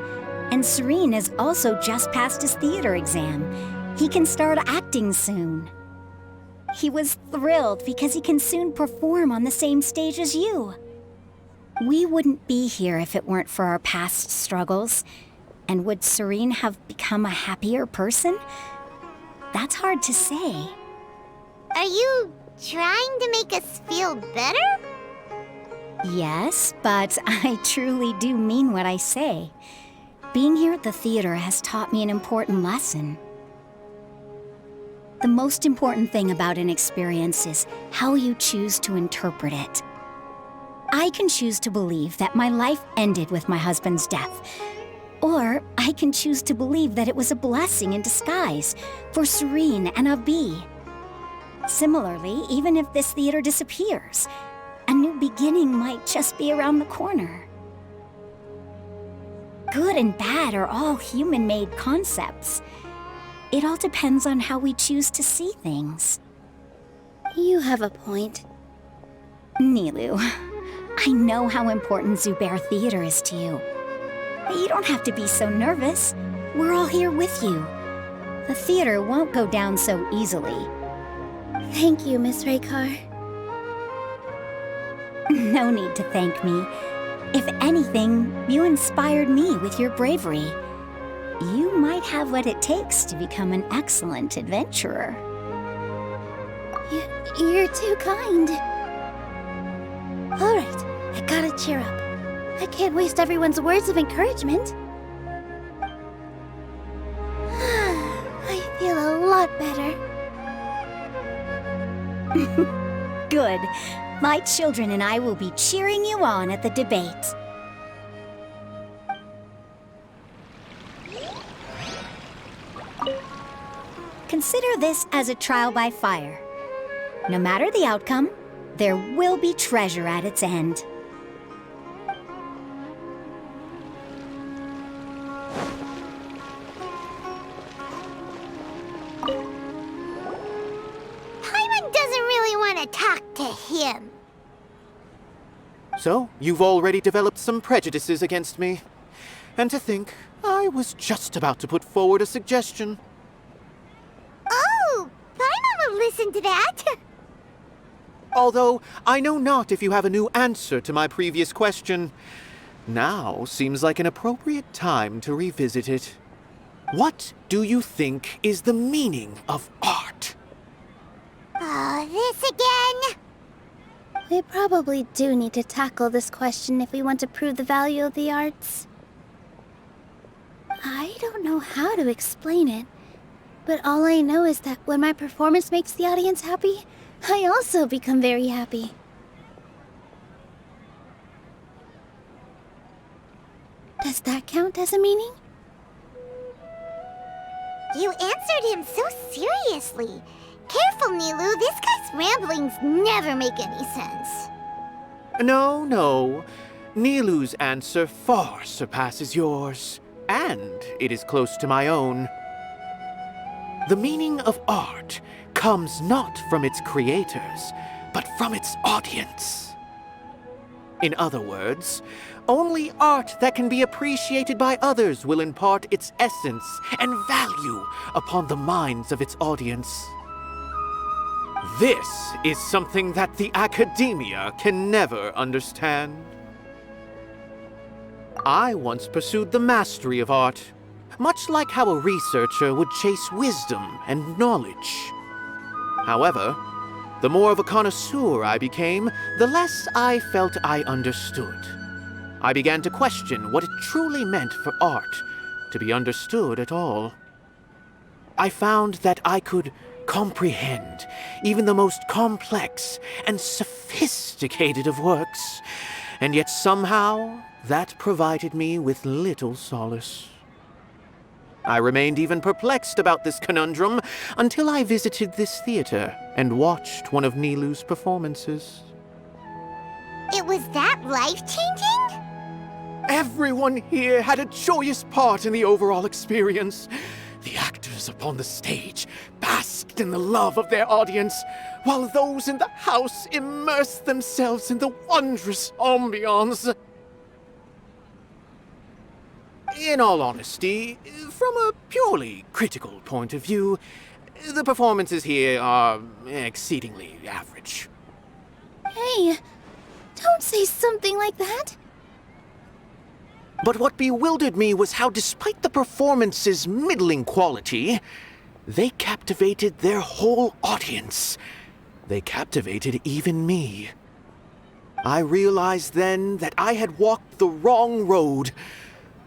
And Soren has also just passed his theater exam. He can start acting soon. He was thrilled because he can soon perform on the same stage as you. We wouldn't be here if it weren't for our past struggles. And would Soren have become a happier person? That's hard to say.
Are you trying to make us feel better?
Yes, but I truly do mean what I say. Being here at the theater has taught me an important lesson. The most important thing about an experience is how you choose to interpret it. I can choose to believe that my life ended with my husband's death. Or I can choose to believe that it was a blessing in disguise for Soren and Abi. Similarly, even if this theater disappears, a new beginning might just be around the corner. Good and bad are all human-made concepts. It all depends on how we choose to see things.
You have a point.
Nilou, I know how important Zubayr Theater is to you. You don't have to be so nervous. We're all here with you. The theater won't go down so easily.
Thank you, Miss Raykar.
No need to thank me. If anything, you inspired me with your bravery. You might have what it takes to become an excellent adventurer.
You're too kind. All right, I gotta cheer up. I can't waste everyone's words of encouragement. I feel a lot better.
Good. My children and I will be cheering you on at the debate. Consider this as a trial by fire. No matter the outcome, there will be treasure at its end.
Paimon doesn't really want to talk to him.
So, you've already developed some prejudices against me. And to think, I was just about to put forward a suggestion.
Oh, Paimon will listen to that.
Although, I know not if you have a new answer to my previous question. Now seems like an appropriate time to revisit it. What do you think is the meaning of art?
Oh, this again?
We probably do need to tackle this question if we want to prove the value of the arts. I don't know how to explain it, but all I know is that when my performance makes the audience happy, I also become very happy. Does that count as a meaning?
You answered him so seriously. Careful, Nilou. This guy's ramblings never make any sense.
No. Nilou's answer far surpasses yours, and it is close to my own. The meaning of art comes not from its creators, but from its audience. In other words, only art that can be appreciated by others will impart its essence and value upon the minds of its audience. This is something that the academia can never understand. I once pursued the mastery of art, much like how a researcher would chase wisdom and knowledge. However, the more of a connoisseur I became, the less I felt I understood. I began to question what it truly meant for art to be understood at all. I found that I could comprehend even the most complex and sophisticated of works, and yet somehow that provided me with little solace. I remained even perplexed about this conundrum until I visited this theater and watched one of Nilou's performances.
It was that life-changing?
Everyone here had a joyous part in the overall experience. The actors upon the stage basked in the love of their audience, while those in the house immersed themselves in the wondrous ambiance. In all honesty, from a purely critical point of view, the performances here are exceedingly average.
Hey, don't say something like that.
But what bewildered me was how, despite the performance's middling quality, they captivated their whole audience. They captivated even me. I realized then that I had walked the wrong road.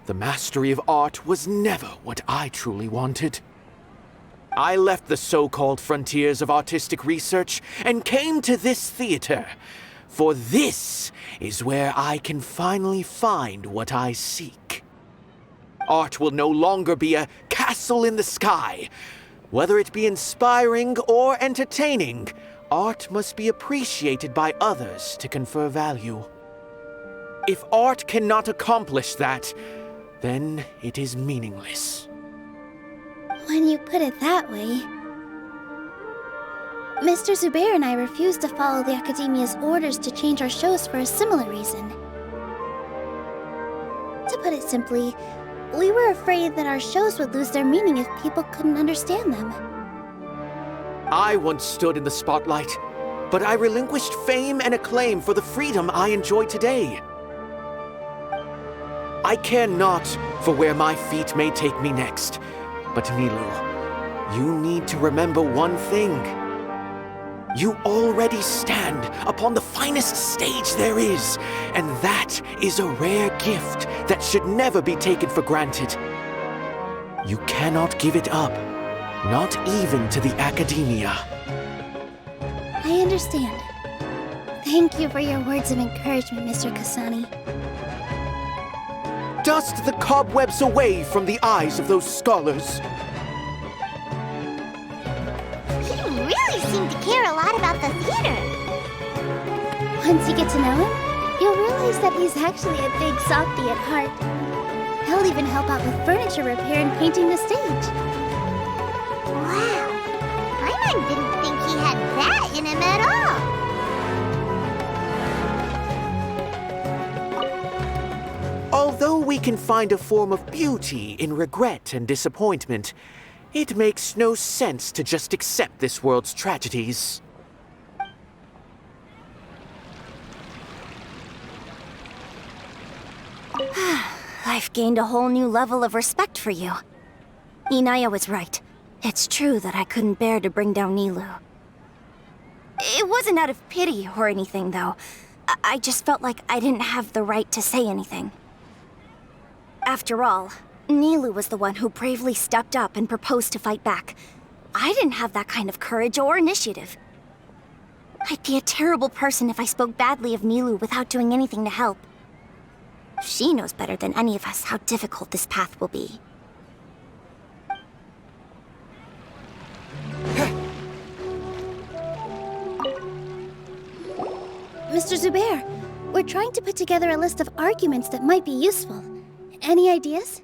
The mastery of art was never what I truly wanted. I left the so-called frontiers of artistic research and came to this theater, for this is where I can finally find what I seek. Art will no longer be a castle in the sky. Whether it be inspiring or entertaining, art must be appreciated by others to confer value. If art cannot accomplish that, then it is meaningless.
When you put it that way... Mr. Zubayr and I refused to follow the Academia's orders to change our shows for a similar reason. To put it simply, we were afraid that our shows would lose their meaning if people couldn't understand them.
I once stood in the spotlight, but I relinquished fame and acclaim for the freedom I enjoy today. I care not for where my feet may take me next, but Nilou, you need to remember one thing. You already stand upon the finest stage there is, and that is a rare gift that should never be taken for granted. You cannot give it up, not even to the Academia.
I understand. Thank you for your words of encouragement, Mr. Kasani.
Dust the cobwebs away from the eyes of those scholars.
He really seemed to care a lot about the theater.
Once you get to know him, you'll realize that he's actually a big softie at heart. He'll even help out with furniture repair and painting the stage.
Wow. Paimon didn't think he had that in him at all.
Although we we can find a form of beauty in regret and disappointment, it makes no sense to just accept this world's tragedies.
I've gained a whole new level of respect for you. Inayah was right. It's true that I couldn't bear to bring down Nilou. It wasn't out of pity or anything, though. I just felt like I didn't have the right to say anything. After all, Nilou was the one who bravely stepped up and proposed to fight back. I didn't have that kind of courage or initiative. I'd be a terrible person if I spoke badly of Nilou without doing anything to help. She knows better than any of us how difficult this path will be.
Mr. Zubayr, we're trying to put together a list of arguments that might be useful. Any ideas?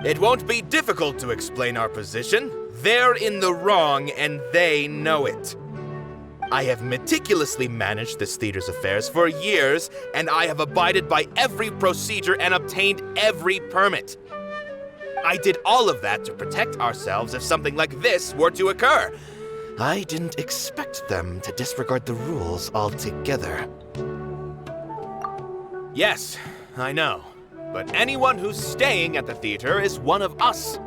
It won't be difficult to explain our position. They're in the wrong, and they know it. I have meticulously managed this theater's affairs for years, and I have abided by every procedure and obtained every permit. I did all of that to protect ourselves if something like this were to occur. I didn't expect them to disregard the rules altogether. Yes, I know. But anyone who's staying at the theater is one of us.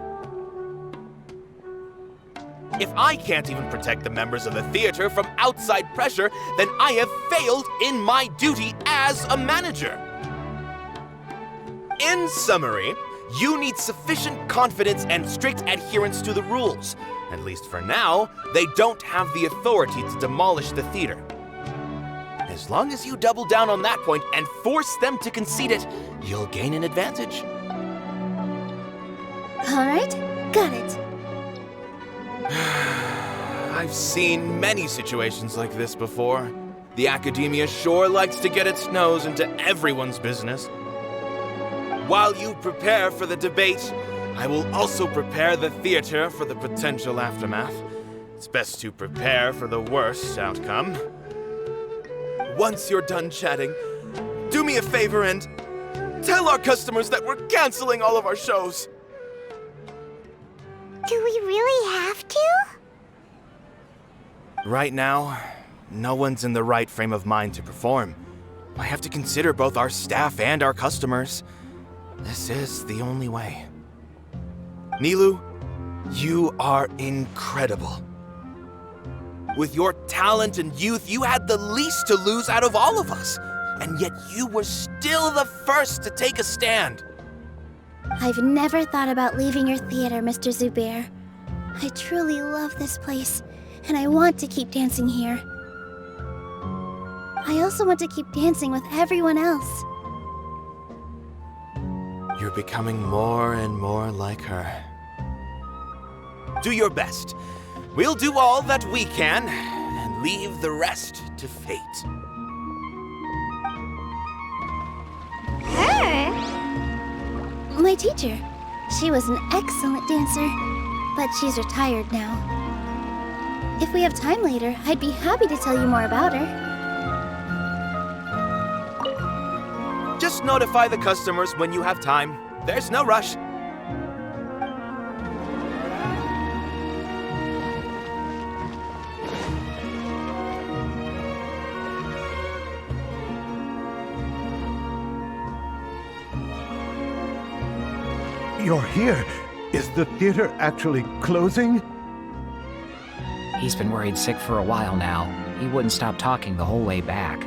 If I can't even protect the members of the theater from outside pressure, then I have failed in my duty as a manager. In summary, you need sufficient confidence and strict adherence to the rules. At least for now, they don't have the authority to demolish the theater. As long as you double down on that point and force them to concede it, you'll gain an advantage.
All right, got it.
I've seen many situations like this before. The academia sure likes to get its nose into everyone's business. While you prepare for the debate, I will also prepare the theater for the potential aftermath. It's best to prepare for the worst outcome. Once you're done chatting, do me a favor and tell our customers that we're canceling all of our shows.
Do we really have to?
Right now, no one's in the right frame of mind to perform. I have to consider both our staff and our customers. This is the only way. Nilou, you are incredible. With your talent and youth, you had the least to lose out of all of us. And yet you were still the first to take a stand.
I've never thought about leaving your theater, Mr. Zubayr. I truly love this place, and I want to keep dancing here. I also want to keep dancing with everyone else.
You're becoming more and more like her. Do your best. We'll do all that we can, and leave the rest to fate.
My teacher. She was an excellent dancer, but she's retired now. If we have time later, I'd be happy to tell you more about her.
Just notify the customers when you have time. There's no rush.
You're here. Is the theater actually closing?
He's been worried sick for a while now. He wouldn't stop talking the whole way back.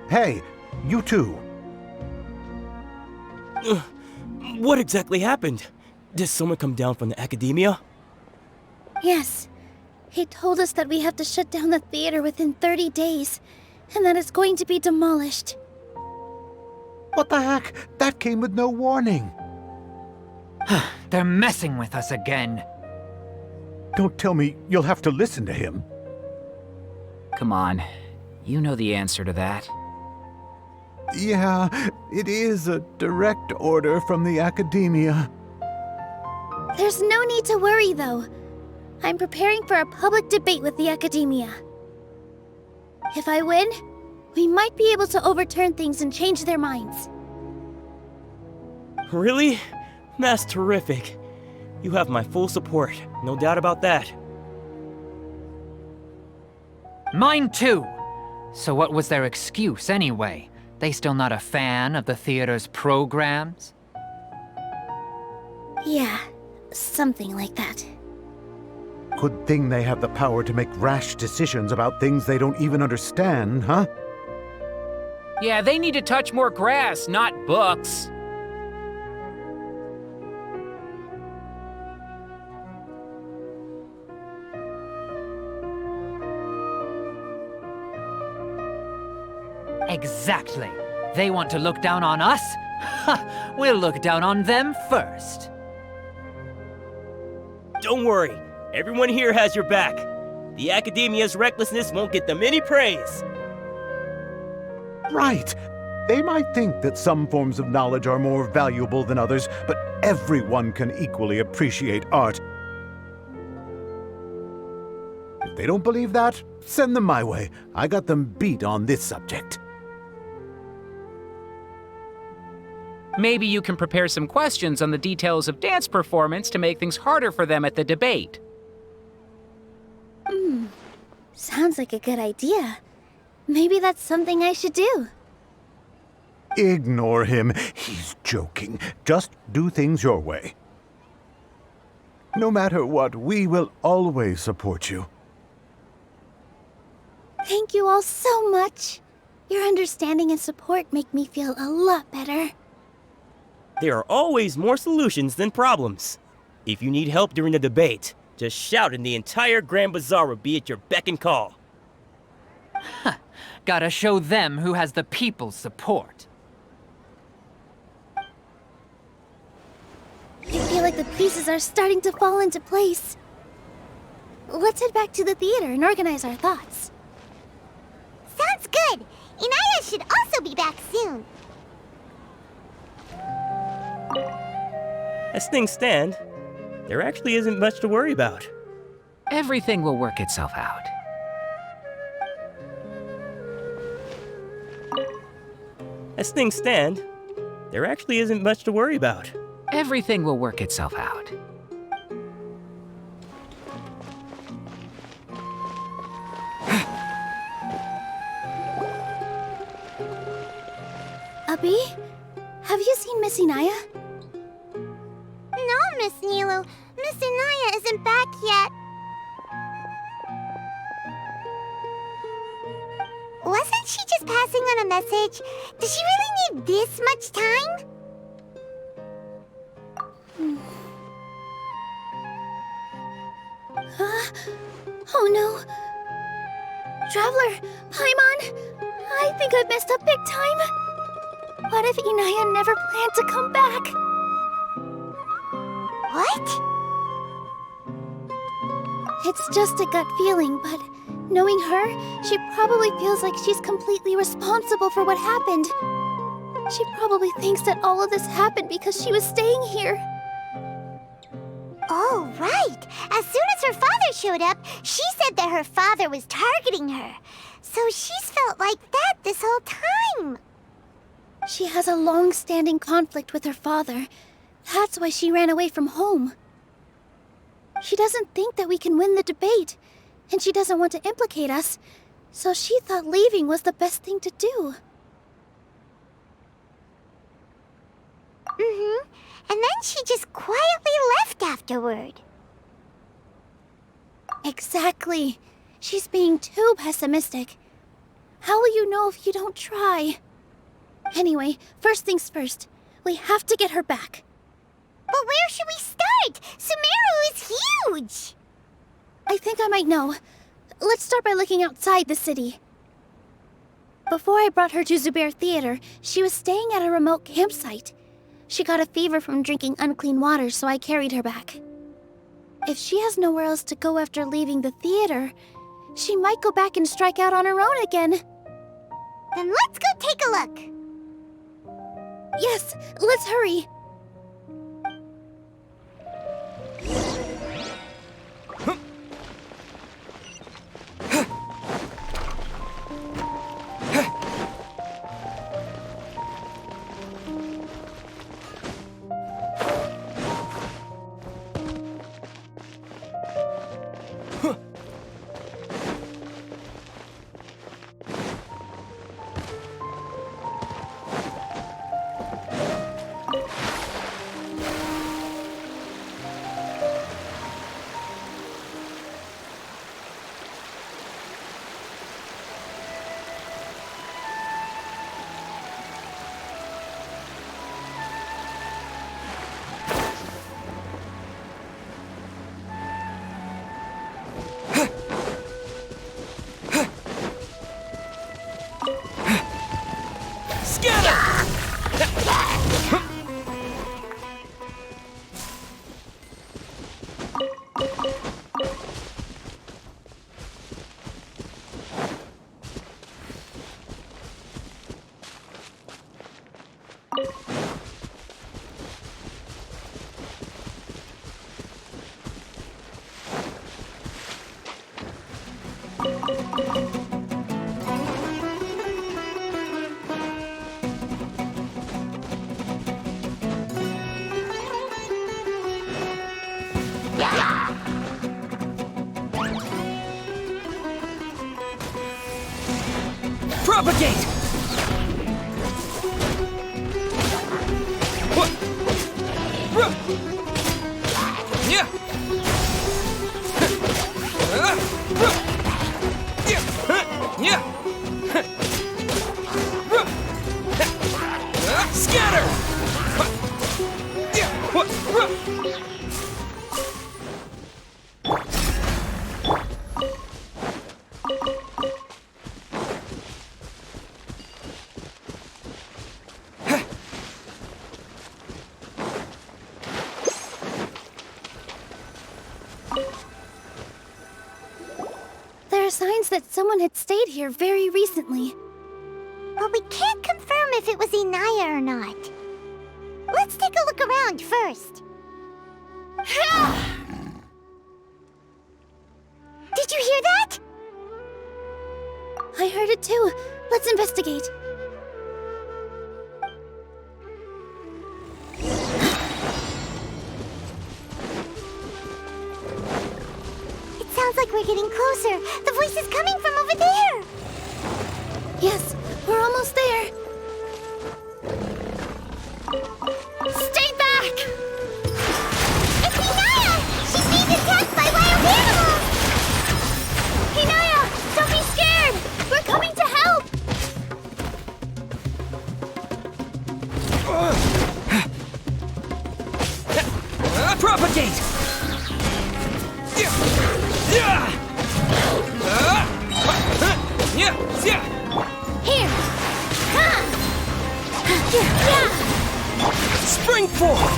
Hey, you two.
What exactly happened? Did someone come down from the academia?
Yes. He told us that we have to shut down the theater within 30 days, and that it's going to be demolished.
What the heck? That came with no warning.
They're messing with us again.
Don't tell me you'll have to listen to him.
Come on. You know the answer to that.
Yeah, it is a direct order from the academia.
There's no need to worry, though. I'm preparing for a public debate with the academia. If I win, we might be able to overturn things and change their minds.
Really? That's terrific. You have my full support, no doubt about that.
Mine too! So what was their excuse anyway? They still not a fan of the theater's programs?
Yeah, something like that.
Good thing they have the power to make rash decisions about things they don't even understand, huh?
Yeah, they need to touch more grass, not books.
Exactly. They want to look down on us? Ha! We'll look down on them first.
Don't worry, everyone here has your back. The Academia's recklessness won't get them any praise.
Right. They might think that some forms of knowledge are more valuable than others, but everyone can equally appreciate art. If they don't believe that, send them my way. I got them beat on this subject.
Maybe you can prepare some questions on the details of dance performance to make things harder for them at the debate.
Sounds like a good idea. Maybe that's something I should do.
Ignore him. He's joking. Just do things your way. No matter what, we will always support you.
Thank you all so much. Your understanding and support make me feel a lot better.
There are always more solutions than problems. If you need help during the debate, just shout and the entire Grand Bazaar will be at your beck and call.
Gotta show them who has the people's support.
I feel like the pieces are starting to fall into place. Let's head back to the theater and organize our thoughts.
Sounds good. Inayah should also be back soon.
As things stand, there actually isn't much to worry about.
Everything will work itself out.
As things stand, there actually isn't much to worry about.
Everything will work itself out.
Abi, have you seen Miss Inayah?
No, Miss Nilou. Miss Inayah isn't back yet. Wasn't she just passing on a message? Does she really need this much time?
Oh no. Traveler, Paimon, I think I've messed up big time. What if Inayah never planned to come back?
What?
It's just a gut feeling, but knowing her, she probably feels like she's completely responsible for what happened. She probably thinks that all of this happened because she was staying here.
Oh, right. As soon as her father showed up, she said that her father was targeting her. So she's felt like that this whole time.
She has a long-standing conflict with her father. That's why she ran away from home. She doesn't think that we can win the debate, and she doesn't want to implicate us, so she thought leaving was the best thing to do.
And then she just quietly left afterward.
Exactly. She's being too pessimistic. How will you know if you don't try? Anyway, first things first. We have to get her back.
But where should we start? Sumeru is huge!
I think I might know. Let's start by looking outside the city. Before I brought her to Zubayr Theater, she was staying at a remote campsite. She got a fever from drinking unclean water, so I carried her back. If she has nowhere else to go after leaving the theater, she might go back and strike out on her own again.
Then let's go take a look.
Yes, let's hurry.
Propagate! What? Yeah! Yeah! Scatter!
There are signs that someone had stayed here very recently.
But we can't confirm if it was Inayah or not. Let's take a look around first. Did you hear that?
I heard it too. Let's investigate.
It sounds like we're getting closer. The voice is coming from over there.
Yes, we're almost there.
Stay back!
It's Inayah! She's being attacked by wild animals!
Inayah, don't be scared! We're coming to help!
Propagate!
Here!
Spring forward!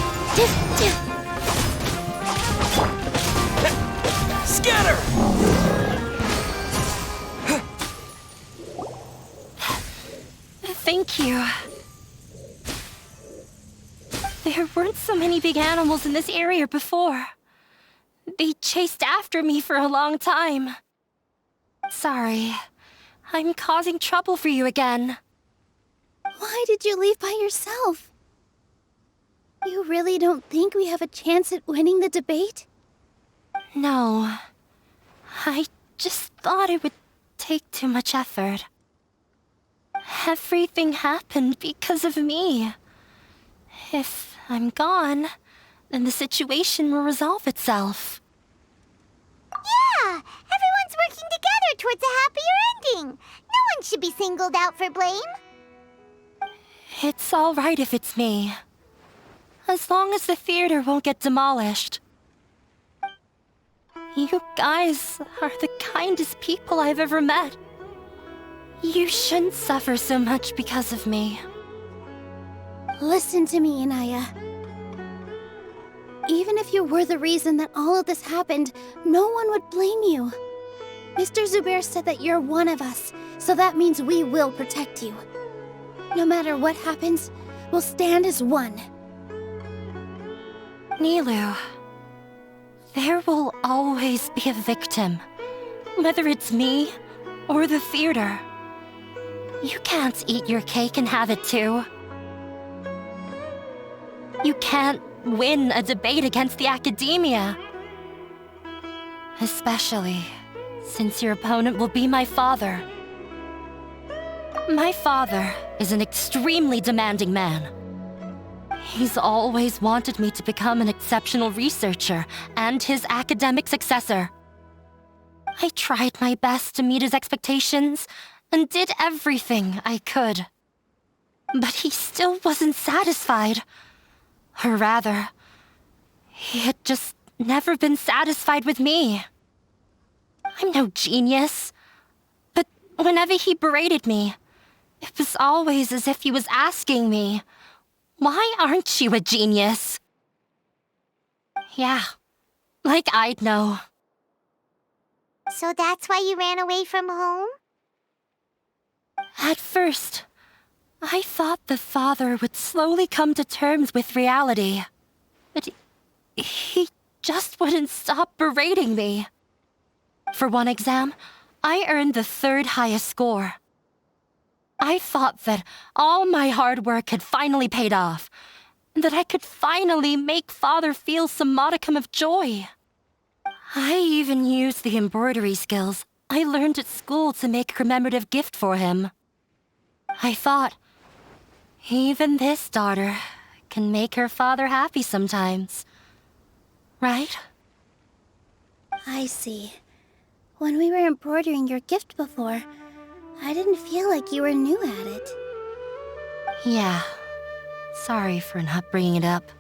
Scatter!
Thank you. There weren't so many big animals in this area before. They chased after me for a long time. Sorry. I'm causing trouble for you again.
Why did you leave by yourself? You really don't think we have a chance at winning the debate?
No. I just thought it would take too much effort. Everything happened because of me. If I'm gone, then the situation will resolve itself.
Yeah! Everyone's working together towards a happier ending. No one should be singled out for blame.
It's all right if it's me. As long as the theater won't get demolished. You guys are the kindest people I've ever met. You shouldn't suffer so much because of me.
Listen to me, Inayah. Even if you were the reason that all of this happened, no one would blame you. Mr. Zubayr said that you're one of us, so that means we will protect you. No matter what happens, we'll stand as one.
Nilou, there will always be a victim, whether it's me or the theater. You can't eat your cake and have it too. You can't win a debate against the academia. Especially since your opponent will be my father. My father is an extremely demanding man. He's always wanted me to become an exceptional researcher and his academic successor. I tried my best to meet his expectations and did everything I could. But he still wasn't satisfied. Or rather, he had just never been satisfied with me. I'm no genius, but whenever he berated me, it was always as if he was asking me, "Why aren't you a genius?" Yeah, like I'd know.
So that's why you ran away from home?
At first, I thought the father would slowly come to terms with reality. But he just wouldn't stop berating me. For one exam, I earned the 3rd highest score. I thought that all my hard work had finally paid off, and that I could finally make Father feel some modicum of joy. I even used the embroidery skills I learned at school to make a commemorative gift for him. I thought, even this daughter can make her father happy sometimes. Right?
I see. When we were embroidering your gift before, I didn't feel like you were new at it.
Yeah. Sorry for not bringing it up.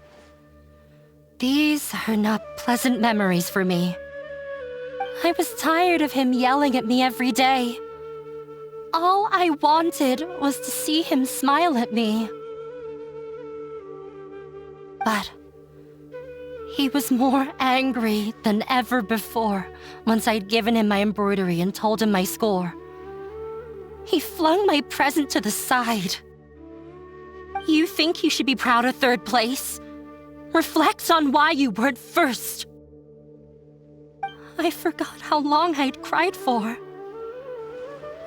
These are not pleasant memories for me. I was tired of him yelling at me every day. All I wanted was to see him smile at me. But he was more angry than ever before once I'd given him my embroidery and told him my score. He flung my present to the side. You think you should be proud of 3rd place? Reflect on why you weren't 1st. I forgot how long I'd cried for.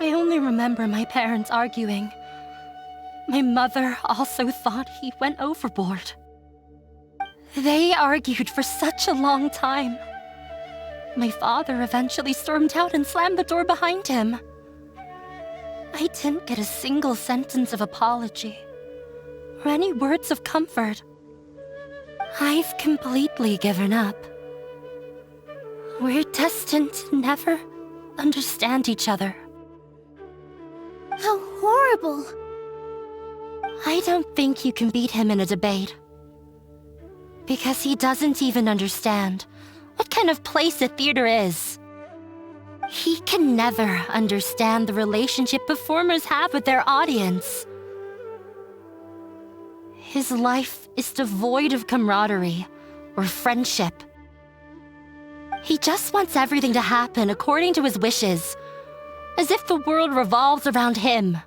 I only remember my parents arguing. My mother also thought he went overboard. They argued for such a long time. My father eventually stormed out and slammed the door behind him. I didn't get a single sentence of apology or any words of comfort. I've completely given up. We're destined to never understand each other.
How horrible!
I don't think you can beat him in a debate. Because he doesn't even understand what kind of place a theater is. He can never understand the relationship performers have with their audience. His life is devoid of camaraderie or friendship. He just wants everything to happen according to his wishes, as if the world revolves around him.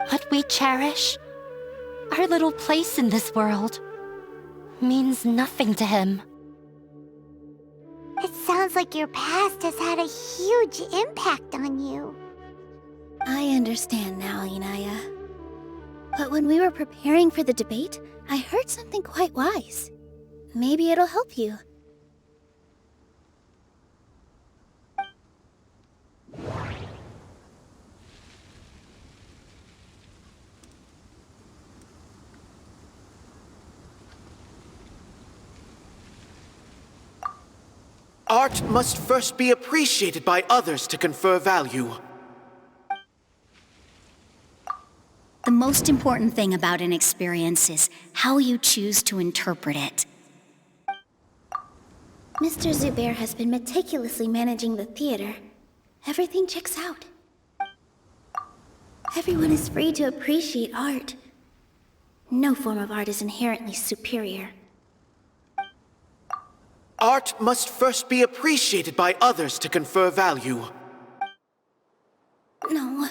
What we cherish, our little place in this world, means nothing to him.
It sounds like your past has had a huge impact on you.
I understand now, Inayah. But when we were preparing for the debate, I heard something quite wise. Maybe it'll help you.
Art must first be appreciated by others to confer value.
The most important thing about an experience is how you choose to interpret it.
Mr. Zubayr has been meticulously managing the theater. Everything checks out. Everyone is free to appreciate art. No form of art is inherently superior.
Art must first be appreciated by others to confer value.
No,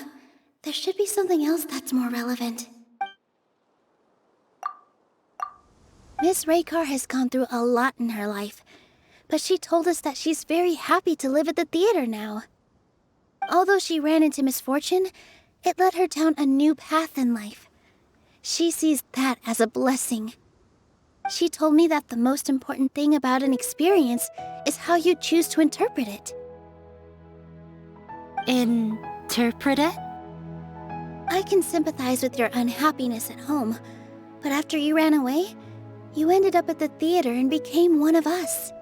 there should be something else that's more relevant. Miss Raykar has gone through a lot in her life, but she told us that she's very happy to live at the theater now. Although she ran into misfortune, it led her down a new path in life. She sees that as a blessing. She told me that the most important thing about an experience is how you choose to interpret it.
Interpret it?
I can sympathize with your unhappiness at home, but after you ran away, you ended up at the theater and became one of us.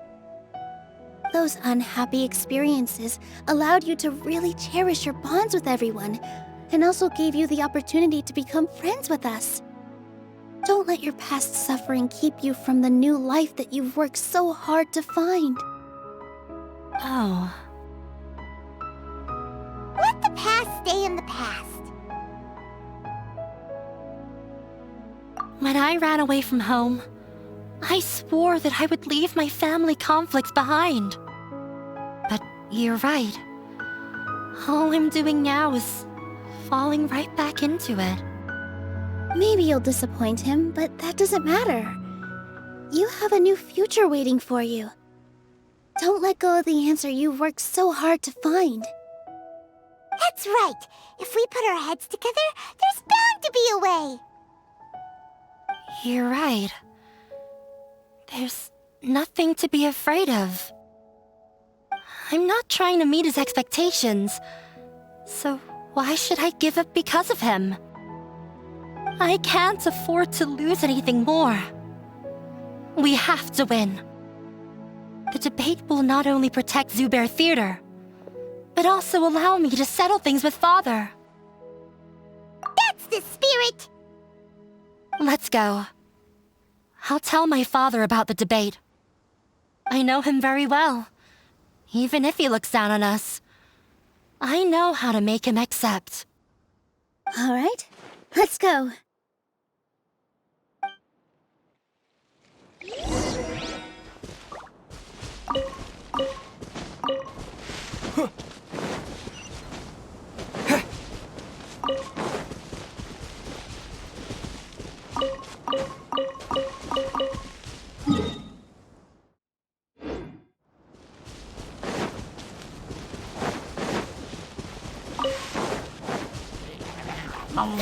Those unhappy experiences allowed you to really cherish your bonds with everyone, and also gave you the opportunity to become friends with us. Don't let your past suffering keep you from the new life that you've worked so hard to find.
Oh.
Let the past stay in the past.
When I ran away from home, I swore that I would leave my family conflicts behind. But you're right. All I'm doing now is falling right back into it.
Maybe you'll disappoint him, but that doesn't matter. You have a new future waiting for you. Don't let go of the answer you've worked so hard to find.
That's right. If we put our heads together, there's bound to be a way.
You're right. There's nothing to be afraid of. I'm not trying to meet his expectations, so why should I give up because of him? I can't afford to lose anything more. We have to win. The debate will not only protect Zubayr Theater, but also allow me to settle things with Father.
That's the spirit!
Let's go. I'll tell my father about the debate. I know him very well. Even if he looks down on us, I know how to make him accept.
All right, let's go.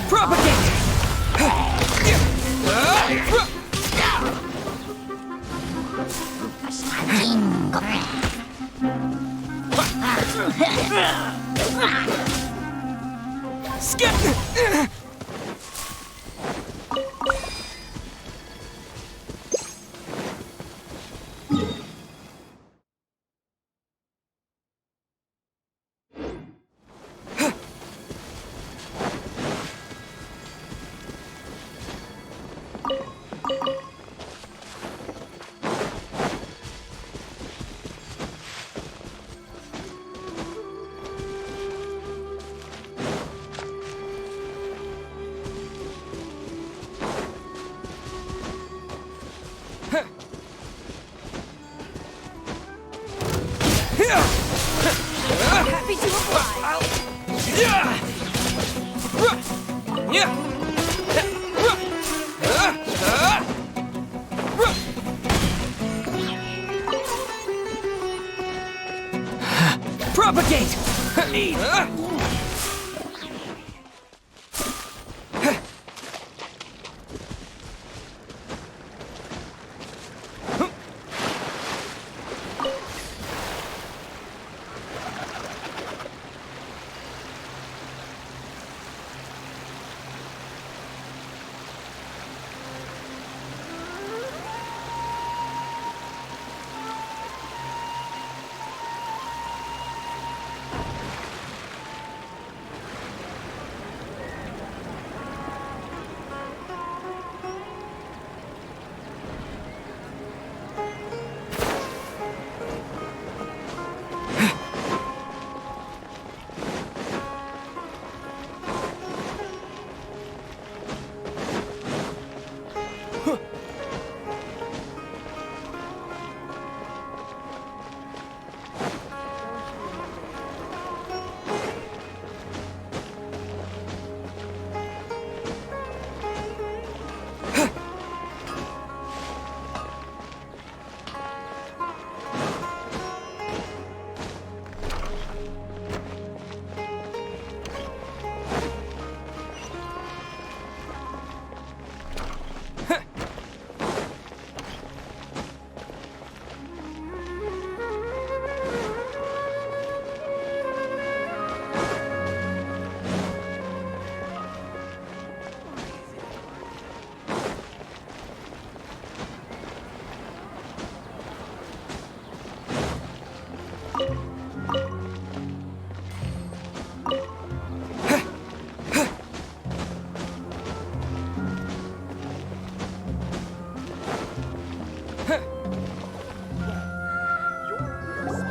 Propagate!
Happy to
Propagate!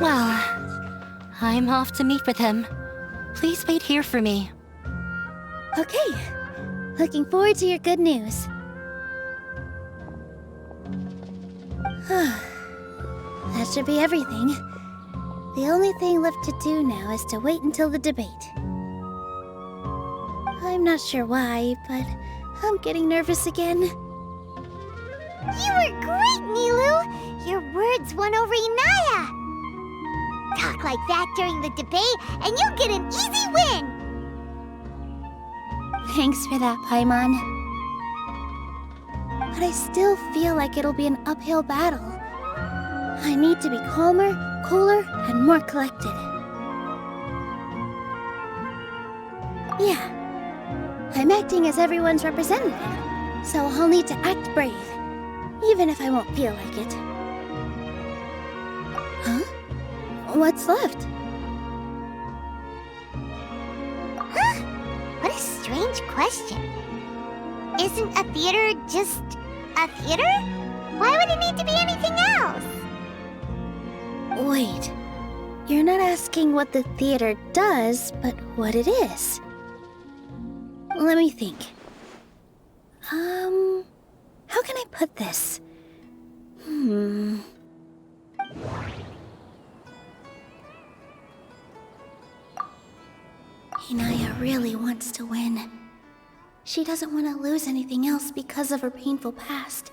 Well, I'm off to meet with him. Please wait here for me.
Okay, looking forward to your good news. That should be everything. The only thing left to do now is to wait until the debate. I'm not sure why, but I'm getting nervous again.
You were great, Nilou! Your words won over Inayah! Talk like that during the debate, and you'll get an easy win!
Thanks for that, Paimon. But I still feel like it'll be an uphill battle. I need to be calmer, cooler, and more collected. Yeah, I'm acting as everyone's representative, so I'll need to act brave, even if I won't feel like it. Huh? What's left?
Huh? What a strange question. Isn't a theater just a theater? Why would it need to be anything else?
Wait, you're not asking what the theater does, but what it is. Let me think. How can I put this? Inayah really wants to win. She doesn't want to lose anything else because of her painful past.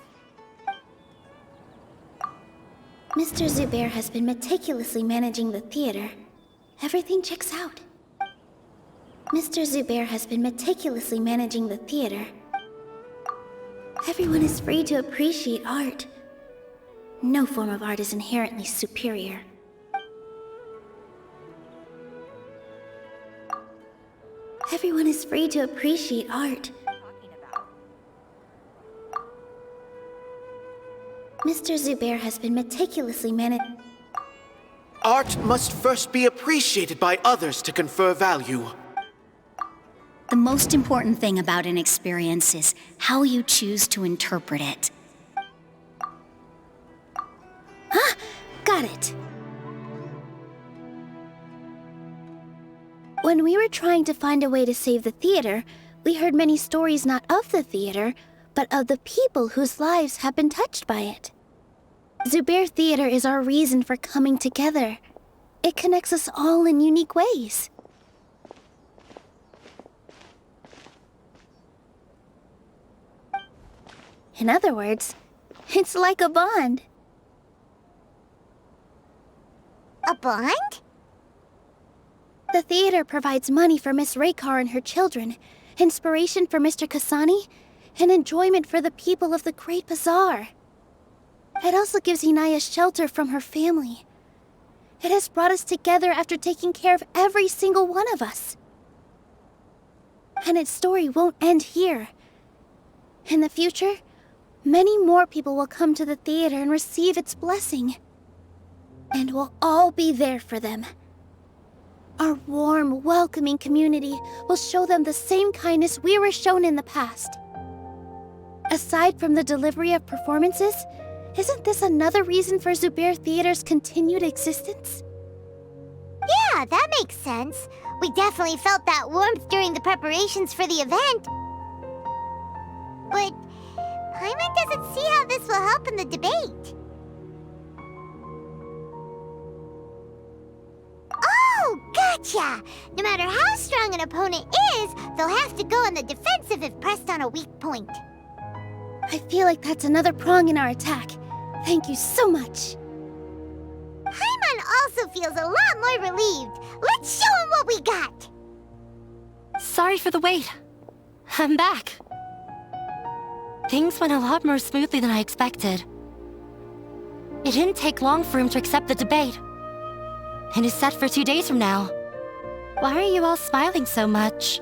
Mr. Zubayr has been meticulously managing the theater. Everything checks out. Mr. Zubayr has been meticulously managing the theater. Everyone is free to appreciate art. No form of art is inherently superior. Everyone is free to appreciate art. Mr. Zubayr has been meticulously managed.
Art must first be appreciated by others to confer value.
The most important thing about an experience is how you choose to interpret it.
Ah, got it. When we were trying to find a way to save the theater, we heard many stories not of the theater, but of the people whose lives have been touched by it. Zubayr Theater is our reason for coming together. It connects us all in unique ways. In other words, it's like a bond.
A bond?
The theater provides money for Miss Raykar and her children, inspiration for Mr. Kasani, and enjoyment for the people of the Great Bazaar. It also gives Inayah shelter from her family. It has brought us together after taking care of every single one of us. And its story won't end here. In the future, many more people will come to the theater and receive its blessing. And we'll all be there for them. Our warm, welcoming community will show them the same kindness we were shown in the past. Aside from the delivery of performances, isn't this another reason for Zubayr Theater's continued existence?
Yeah, that makes sense. We definitely felt that warmth during the preparations for the event. But Paimon doesn't see how this will help in the debate. Oh, gotcha! No matter how strong an opponent is, they'll have to go on the defensive if pressed on a weak point.
I feel like that's another prong in our attack. Thank you so much.
Paimon also feels a lot more relieved. Let's show him what we got!
Sorry for the wait. I'm back. Things went a lot more smoothly than I expected. It didn't take long for him to accept the debate. And it's set for 2 days from now. Why are you all smiling so much?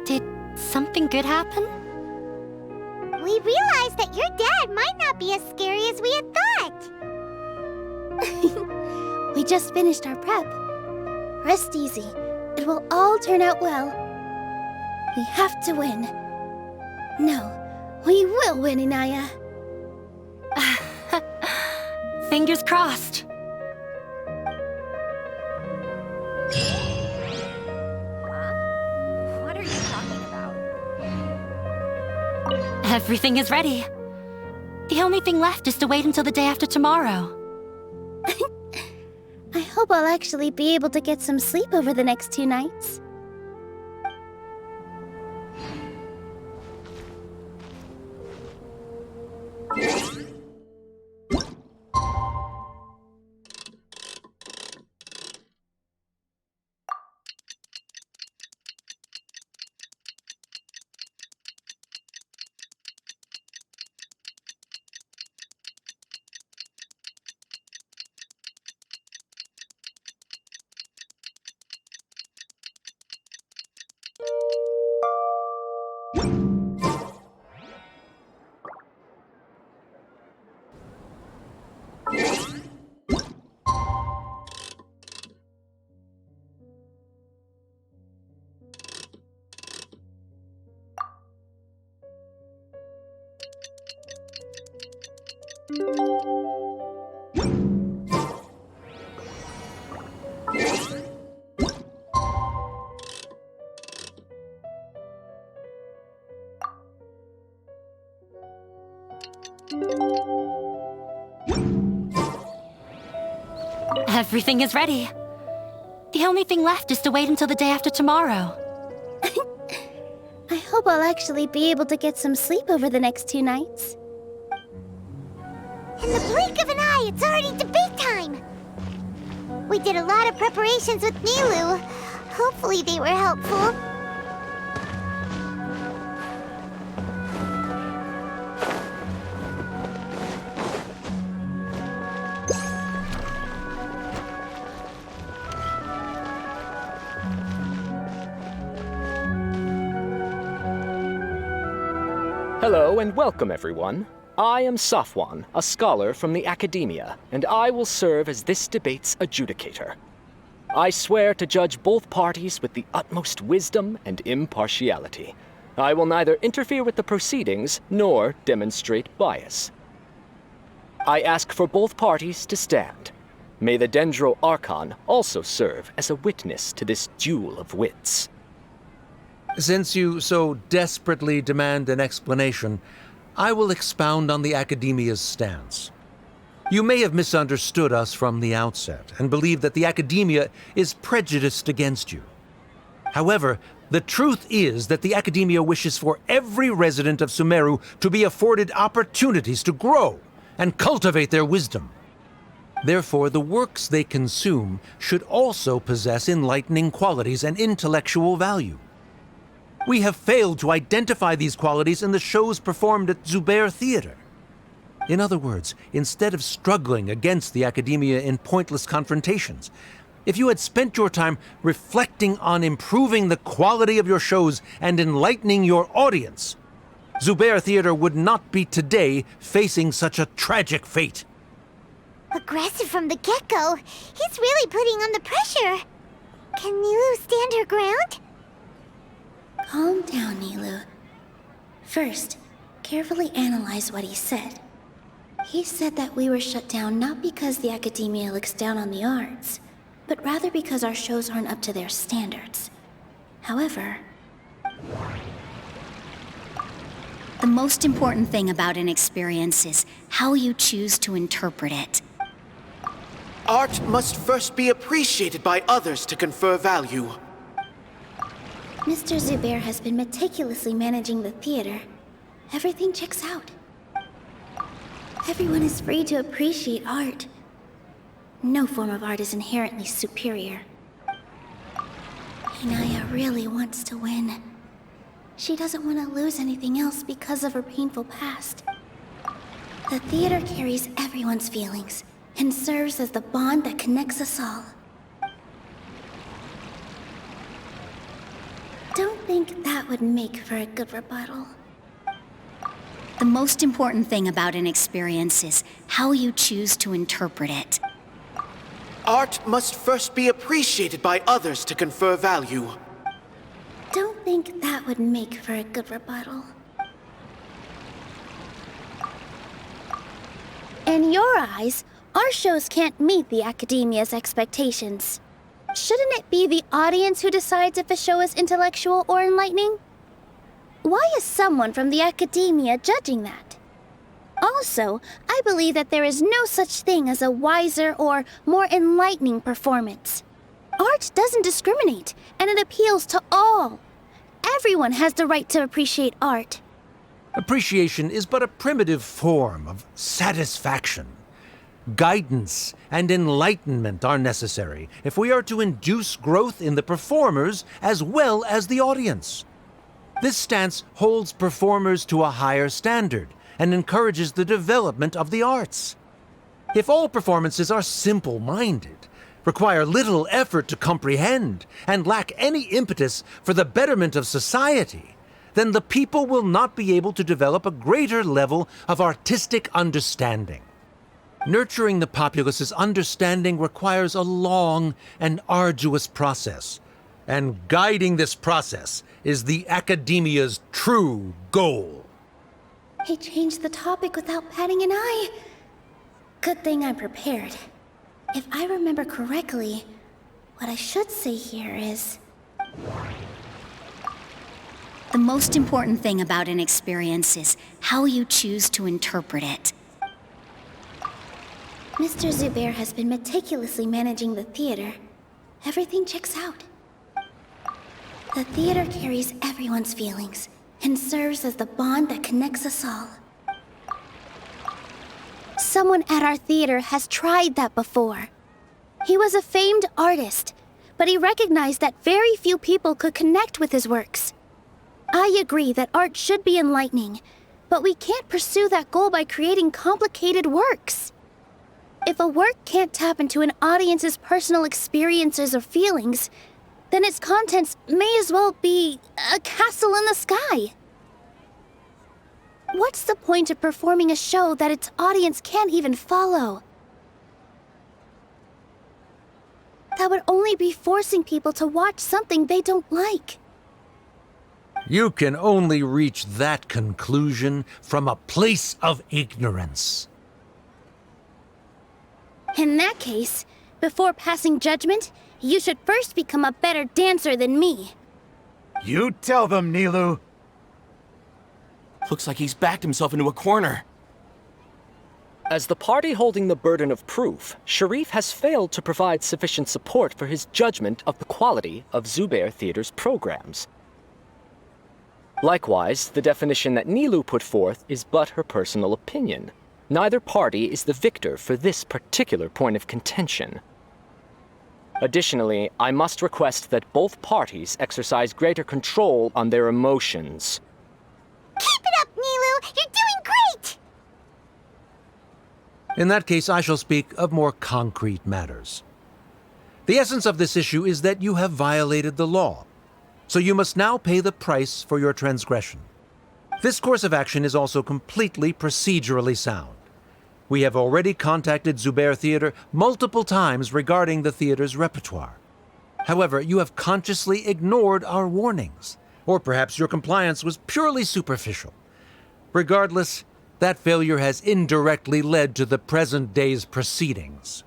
Did something good happen?
We realized that your dad might not be as scary as we had thought.
We just finished our prep. Rest easy. It will all turn out well. We have to win. No, we will win, Inayah.
Fingers crossed.
What are you talking about?
Everything is ready. The only thing left is to wait until the day after tomorrow.
I hope I'll actually be able to get some sleep over the next 2 nights.
Everything is ready. The only thing left is to wait until the day after tomorrow.
I hope I'll actually be able to get some sleep over the next 2 nights.
In the blink of an eye, it's already debate time! We did a lot of preparations with Nilou. Hopefully they were helpful.
Hello and welcome, everyone. I am Safwan, a scholar from the Academia, and I will serve as this debate's adjudicator. I swear to judge both parties with the utmost wisdom and impartiality. I will neither interfere with the proceedings nor demonstrate bias. I ask for both parties to stand. May the Dendro Archon also serve as a witness to this duel of wits.
Since you so desperately demand an explanation, I will expound on the Academia's stance. You may have misunderstood us from the outset and believe that the Academia is prejudiced against you. However, the truth is that the Academia wishes for every resident of Sumeru to be afforded opportunities to grow and cultivate their wisdom. Therefore, the works they consume should also possess enlightening qualities and intellectual value. We have failed to identify these qualities in the shows performed at Zubayr Theater. In other words, instead of struggling against the Academia in pointless confrontations, if you had spent your time reflecting on improving the quality of your shows and enlightening your audience, Zubayr Theater would not be today facing such a tragic fate.
Aggressive from the get-go. He's really putting on the pressure. Can Nilou stand her ground?
Calm down, Nilou. First, carefully analyze what he said. He said that we were shut down not because the Academia looks down on the arts, but rather because our shows aren't up to their standards. However,
the most important thing about an experience is how you choose to interpret it.
Art must first be appreciated by others to confer value.
Mr. Zubayr has been meticulously managing the theater. Everything checks out. Everyone is free to appreciate art. No form of art is inherently superior. Inayah really wants to win. She doesn't want to lose anything else because of her painful past. The theater carries everyone's feelings and serves as the bond that connects us all. Don't think that would make for a good rebuttal.
The most important thing about an experience is how you choose to interpret it.
Art must first be appreciated by others to confer value.
Don't think that would make for a good rebuttal. In your eyes, our shows can't meet the Academia's expectations. Shouldn't it be the audience who decides if a show is intellectual or enlightening? Why is someone from the Academia judging that? Also, I believe that there is no such thing as a wiser or more enlightening performance. Art doesn't discriminate, and it appeals to all. Everyone has the right to appreciate art.
Appreciation is but a primitive form of satisfaction. Guidance and enlightenment are necessary if we are to induce growth in the performers as well as the audience. This stance holds performers to a higher standard and encourages the development of the arts. If all performances are simple-minded, require little effort to comprehend, and lack any impetus for the betterment of society, then the people will not be able to develop a greater level of artistic understanding. Nurturing the populace's understanding requires a long and arduous process, and guiding this process is the Academia's true goal.
He changed the topic without batting an eye. Good thing I'm prepared. If I remember correctly, what I should say here is...
The most important thing about an experience is how you choose to interpret it.
Mr. Zubayr has been meticulously managing the theater. Everything checks out. The theater carries everyone's feelings and serves as the bond that connects us all. Someone at our theater has tried that before. He was a famed artist, but he recognized that very few people could connect with his works. I agree that art should be enlightening, but we can't pursue that goal by creating complicated works. If a work can't tap into an audience's personal experiences or feelings, then its contents may as well be a castle in the sky. What's the point of performing a show that its audience can't even follow? That would only be forcing people to watch something they don't like.
You can only reach that conclusion from a place of ignorance.
In that case, before passing judgment, you should first become a better dancer than me.
You tell them, Nilou.
Looks like he's backed himself into a corner.
As the party holding the burden of proof, Sharif has failed to provide sufficient support for his judgment of the quality of Zubayr Theater's programs. Likewise, the definition that Nilou put forth is but her personal opinion. Neither party is the victor for this particular point of contention. Additionally, I must request that both parties exercise greater control on their emotions.
Keep it up, Nilou! You're doing great!
In that case, I shall speak of more concrete matters. The essence of this issue is that you have violated the law, so you must now pay the price for your transgression. This course of action is also completely procedurally sound. We have already contacted Zubayr Theater multiple times regarding the theater's repertoire. However, you have consciously ignored our warnings, or perhaps your compliance was purely superficial. Regardless, that failure has indirectly led to the present day's proceedings.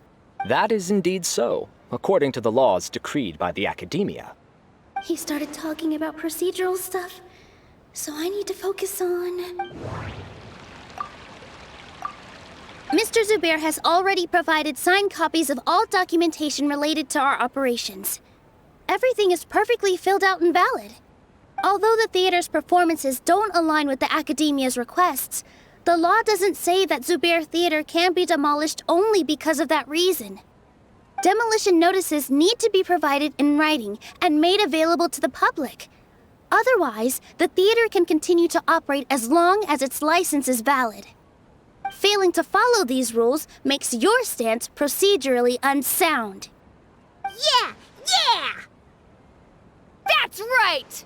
That is indeed so, according to the laws decreed by the Academia.
He started talking about procedural stuff, so I need to focus on... Mr. Zubayr has already provided signed copies of all documentation related to our operations. Everything is perfectly filled out and valid. Although the theater's performances don't align with the Academia's requests, the law doesn't say that Zubayr Theater can be demolished only because of that reason. Demolition notices need to be provided in writing and made available to the public. Otherwise, the theater can continue to operate as long as its license is valid. Failing to follow these rules makes your stance procedurally unsound.
Yeah! Yeah!
That's right!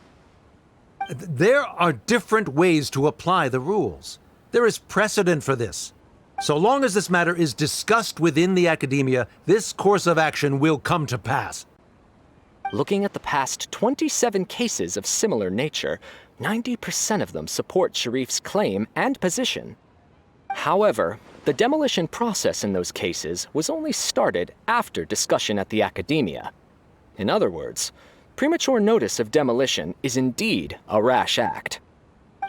There are different ways to apply the rules. There is precedent for this. So long as this matter is discussed within the Academia, this course of action will come to pass.
Looking at the past 27 cases of similar nature, 90% of them support Sharif's claim and position. However, the demolition process in those cases was only started after discussion at the Academia. In other words, premature notice of demolition is indeed a rash act.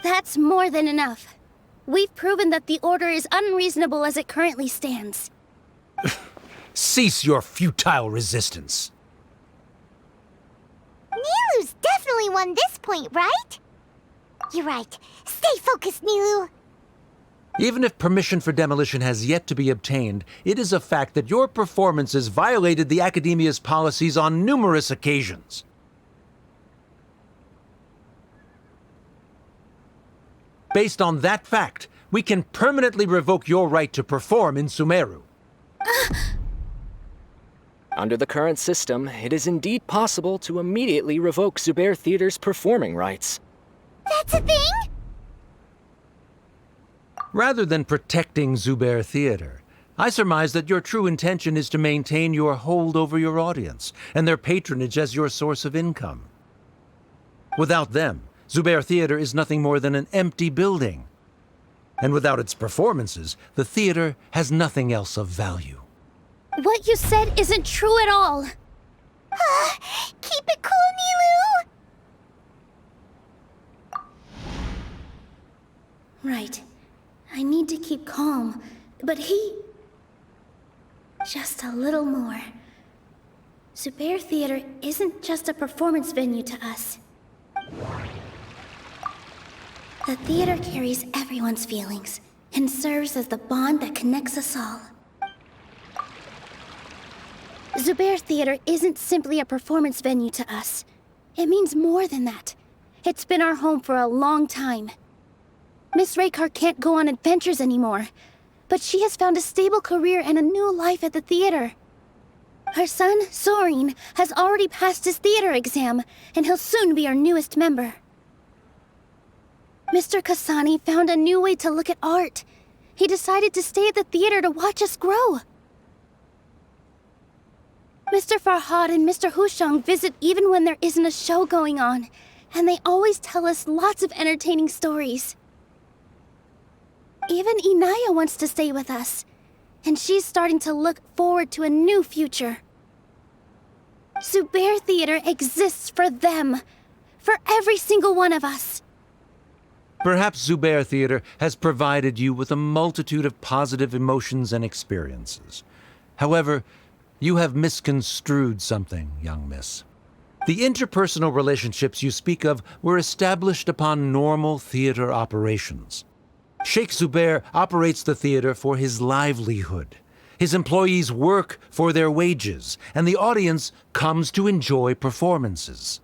That's more than enough. We've proven that the order is unreasonable as it currently stands.
Cease your futile resistance.
Nilou's definitely won this point, right? You're right. Stay focused, Nilou.
Even if permission for demolition has yet to be obtained, it is a fact that your performances violated the Academia's policies on numerous occasions. Based on that fact, we can permanently revoke your right to perform in Sumeru.
Under the current system, it is indeed possible to immediately revoke Zubayr Theater's performing rights.
That's a thing?
Rather than protecting Zubayr Theater, I surmise that your true intention is to maintain your hold over your audience and their patronage as your source of income. Without them, Zubayr Theater is nothing more than an empty building. And without its performances, the theater has nothing else of value.
What you said isn't true at all.
Keep it cool, Nilou!
Right. I need to keep calm, but he... Just a little more. Zubayr Theater isn't just a performance venue to us. The theater carries everyone's feelings and serves as the bond that connects us all. Zubayr Theater isn't simply a performance venue to us. It means more than that. It's been our home for a long time. Miss Raykar can't go on adventures anymore, but she has found a stable career and a new life at the theater. Her son, Soren, has already passed his theater exam, and he'll soon be our newest member. Mr. Kasani found a new way to look at art. He decided to stay at the theater to watch us grow. Mr. Farhad and Mr. Hushang visit even when there isn't a show going on, and they always tell us lots of entertaining stories. Even Inayah wants to stay with us, and she's starting to look forward to a new future. Zubayr Theater exists for them, for every single one of us.
Perhaps Zubayr Theater has provided you with a multitude of positive emotions and experiences. However, you have misconstrued something, young miss. The interpersonal relationships you speak of were established upon normal theater operations. Sheikh Zubayr operates the theater for his livelihood. His employees work for their wages, and the audience comes to enjoy performances.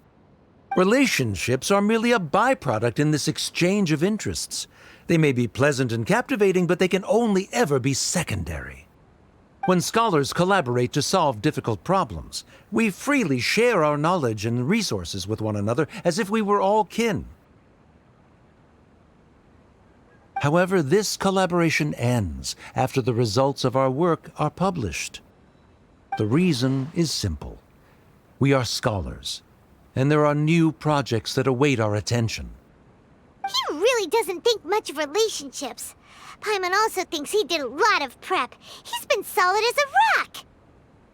Relationships are merely a byproduct in this exchange of interests. They may be pleasant and captivating, but they can only ever be secondary. When scholars collaborate to solve difficult problems, we freely share our knowledge and resources with one another as if we were all kin. However, this collaboration ends after the results of our work are published. The reason is simple. We are scholars, and there are new projects that await our attention.
He really doesn't think much of relationships. Paimon also thinks he did a lot of prep. He's been solid as a rock.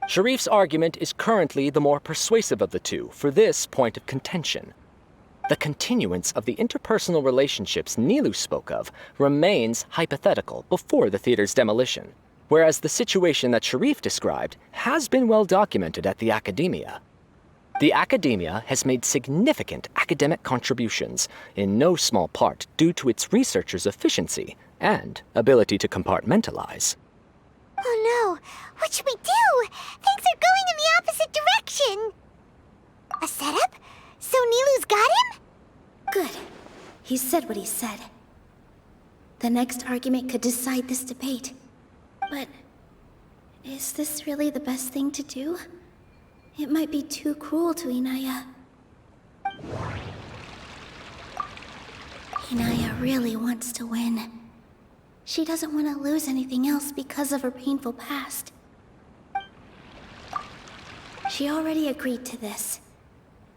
Sharif's argument is currently the more persuasive of the two for this point of contention. The continuance of the interpersonal relationships Nilou spoke of remains hypothetical before the theater's demolition, whereas the situation that Sharif described has been well documented at the Academia. The Academia has made significant academic contributions, in no small part due to its researchers' efficiency and ability to compartmentalize.
Oh no, what should we do? Things are going in the opposite direction. A setup? So Nilou's got him?
Good. He said what he said. The next argument could decide this debate. But is this really the best thing to do? It might be too cruel to Inayah. Inayah really wants to win. She doesn't want to lose anything else because of her painful past. She already agreed to this.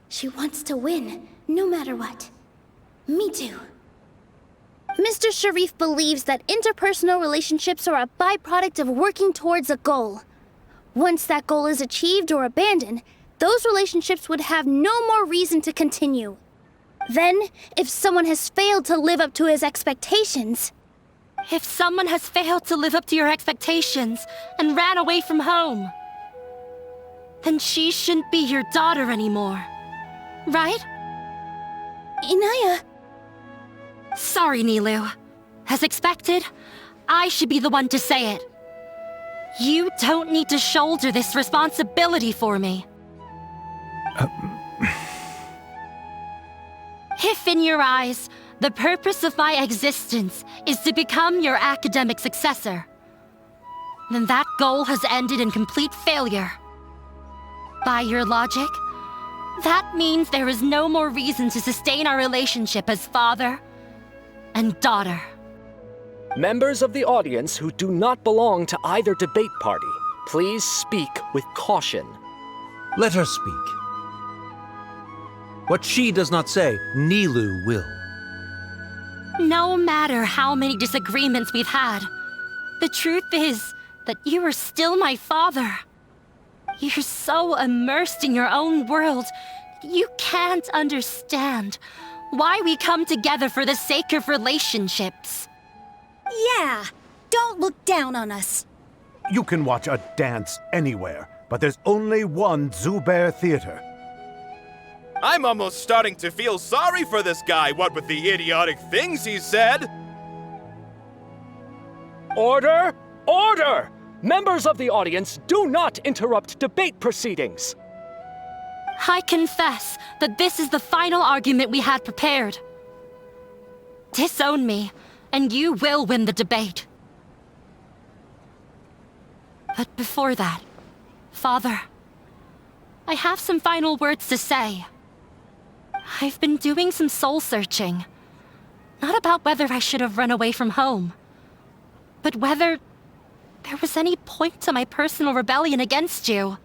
She wants to win, no matter what. Me too. Mr. Sharif believes that interpersonal relationships are a byproduct of working towards a goal. Once that goal is achieved or abandoned, those relationships would have no more reason to continue. Then, if someone has failed to live up to his expectations...
If someone has failed to live up to your expectations and ran away from home, then she shouldn't be your daughter anymore. Right?
Inayah...
Sorry, Nilou. As expected, I should be the one to say it. You don't need to shoulder this responsibility for me. If in your eyes, the purpose of my existence is to become your academic successor, then that goal has ended in complete failure. By your logic, that means there is no more reason to sustain our relationship as father and daughter.
Members of the audience who do not belong to either debate party, please speak with caution.
Let her speak. What she does not say, Nilou will.
No matter how many disagreements we've had, the truth is that you are still my father. You're so immersed in your own world, you can't understand why we come together for the sake of relationships.
Yeah, don't look down on us.
You can watch a dance anywhere, but there's only one Zubayr Theater.
I'm almost starting to feel sorry for this guy, what with the idiotic things he said.
Order! Order! Members of the audience, do not interrupt debate proceedings.
I confess that this is the final argument we had prepared. Disown me, and you will win the debate. But before that, Father, I have some final words to say. I've been doing some soul-searching. Not about whether I should have run away from home, but whether there was any point to my personal rebellion against you.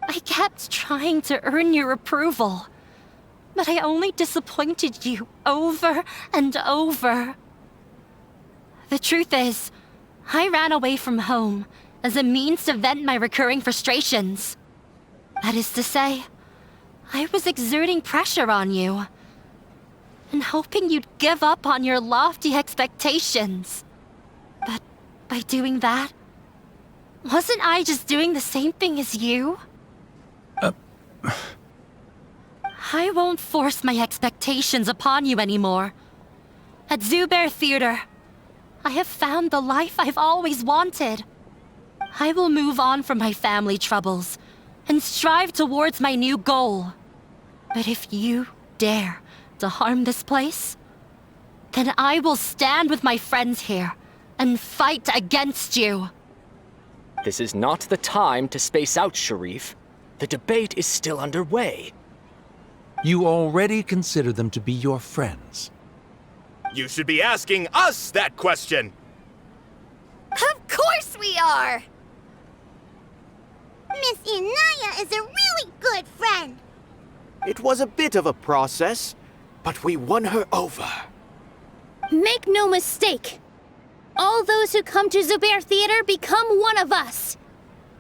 I kept trying to earn your approval, but I only disappointed you over and over. The truth is, I ran away from home as a means to vent my recurring frustrations. That is to say, I was exerting pressure on you, and hoping you'd give up on your lofty expectations. But by doing that, wasn't I just doing the same thing as you? I won't force my expectations upon you anymore. At Zubayr Theater, I have found the life I've always wanted. I will move on from my family troubles and strive towards my new goal. But if you dare to harm this place, then I will stand with my friends here and fight against you.
This is not the time to space out, Sharif. The debate is still underway.
You already consider them to be your friends.
You should be asking us that question.
Of course we are!
Miss Inayah is a really good friend.
It was a bit of a process, but we won her over.
Make no mistake. All those who come to Zubayr Theater become one of us.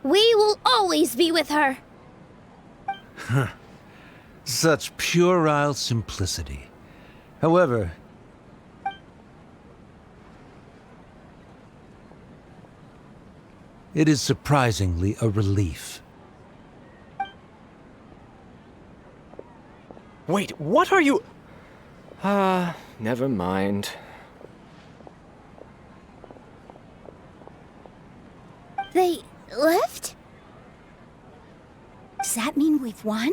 We will always be with her.
Such puerile simplicity. However, it is surprisingly a relief.
Wait, what are you... never mind.
They left?
Does that mean we've won?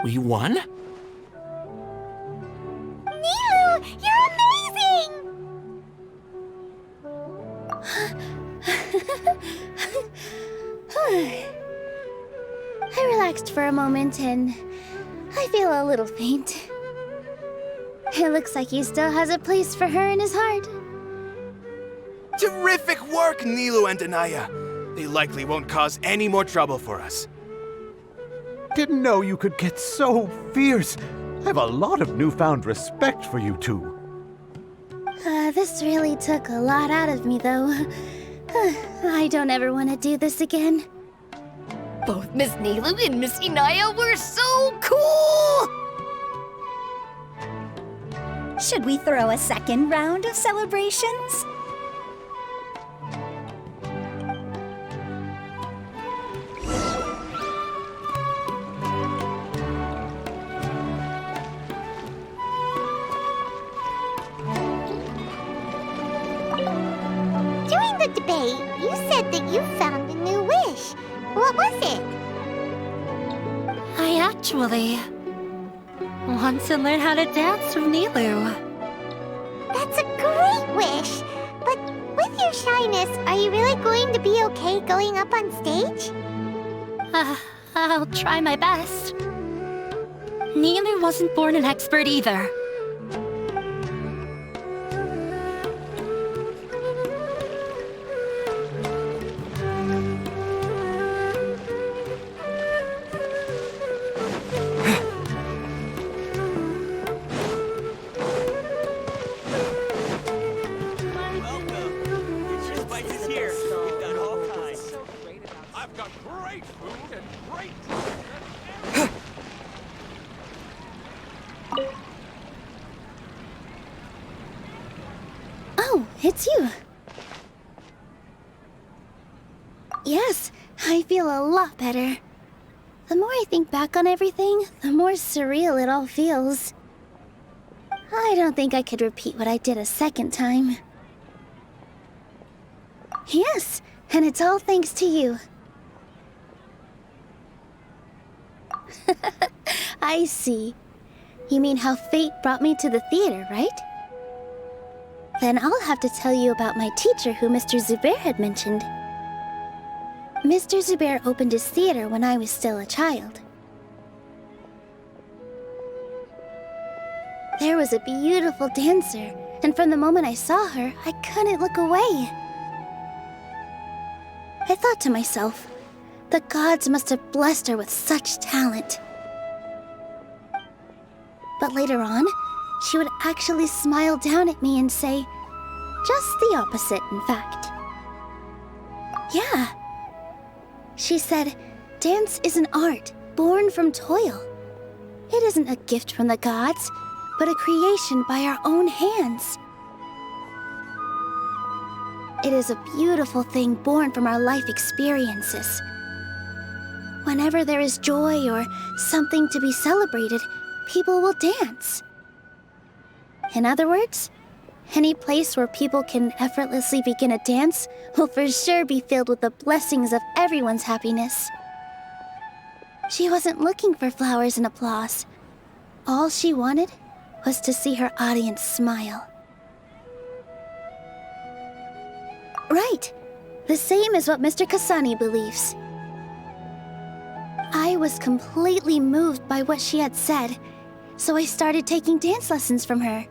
We won?
Nilou, you're amazing!
I relaxed for a moment and I feel a little faint. It looks like he still has a place for her in his heart.
Terrific work, Nilou and Inayah. They likely won't cause any more trouble for us.
Didn't know you could get so fierce. I have a lot of newfound respect for you two.
This really took a lot out of me, though. I don't ever want to do this again.
Both Miss Nilou and Miss Inayah were so cool!
Should we throw a second round of celebrations?
During the debate, you said that you found a new wish. What was it?
I actually want to learn how to dance with Nilou.
That's a great wish. But with your shyness, are you really going to be okay going up on stage?
I'll try my best. Nilou wasn't born an expert either.
I've got great food and great
Oh, it's you. Yes, I feel a lot better. The more I think back on everything, the more surreal it all feels. I don't think I could repeat what I did a second time. Yes, and it's all thanks to you. I see. You mean how fate brought me to the theater, right? Then I'll have to tell you about my teacher who Mr. Zubayr had mentioned. Mr. Zubayr opened his theater when I was still a child. There was a beautiful dancer, and from the moment I saw her, I couldn't look away. I thought to myself, the gods must have blessed her with such talent. But later on, she would actually smile down at me and say, just the opposite, in fact. Yeah. She said, dance is an art born from toil. It isn't a gift from the gods, but a creation by our own hands. It is a beautiful thing born from our life experiences. Whenever there is joy or something to be celebrated, people will dance. In other words, any place where people can effortlessly begin a dance will for sure be filled with the blessings of everyone's happiness. She wasn't looking for flowers and applause. All she wanted was to see her audience smile. Right. The same as what Mr. Kasani believes. I was completely moved by what she had said, so I started taking dance lessons from her.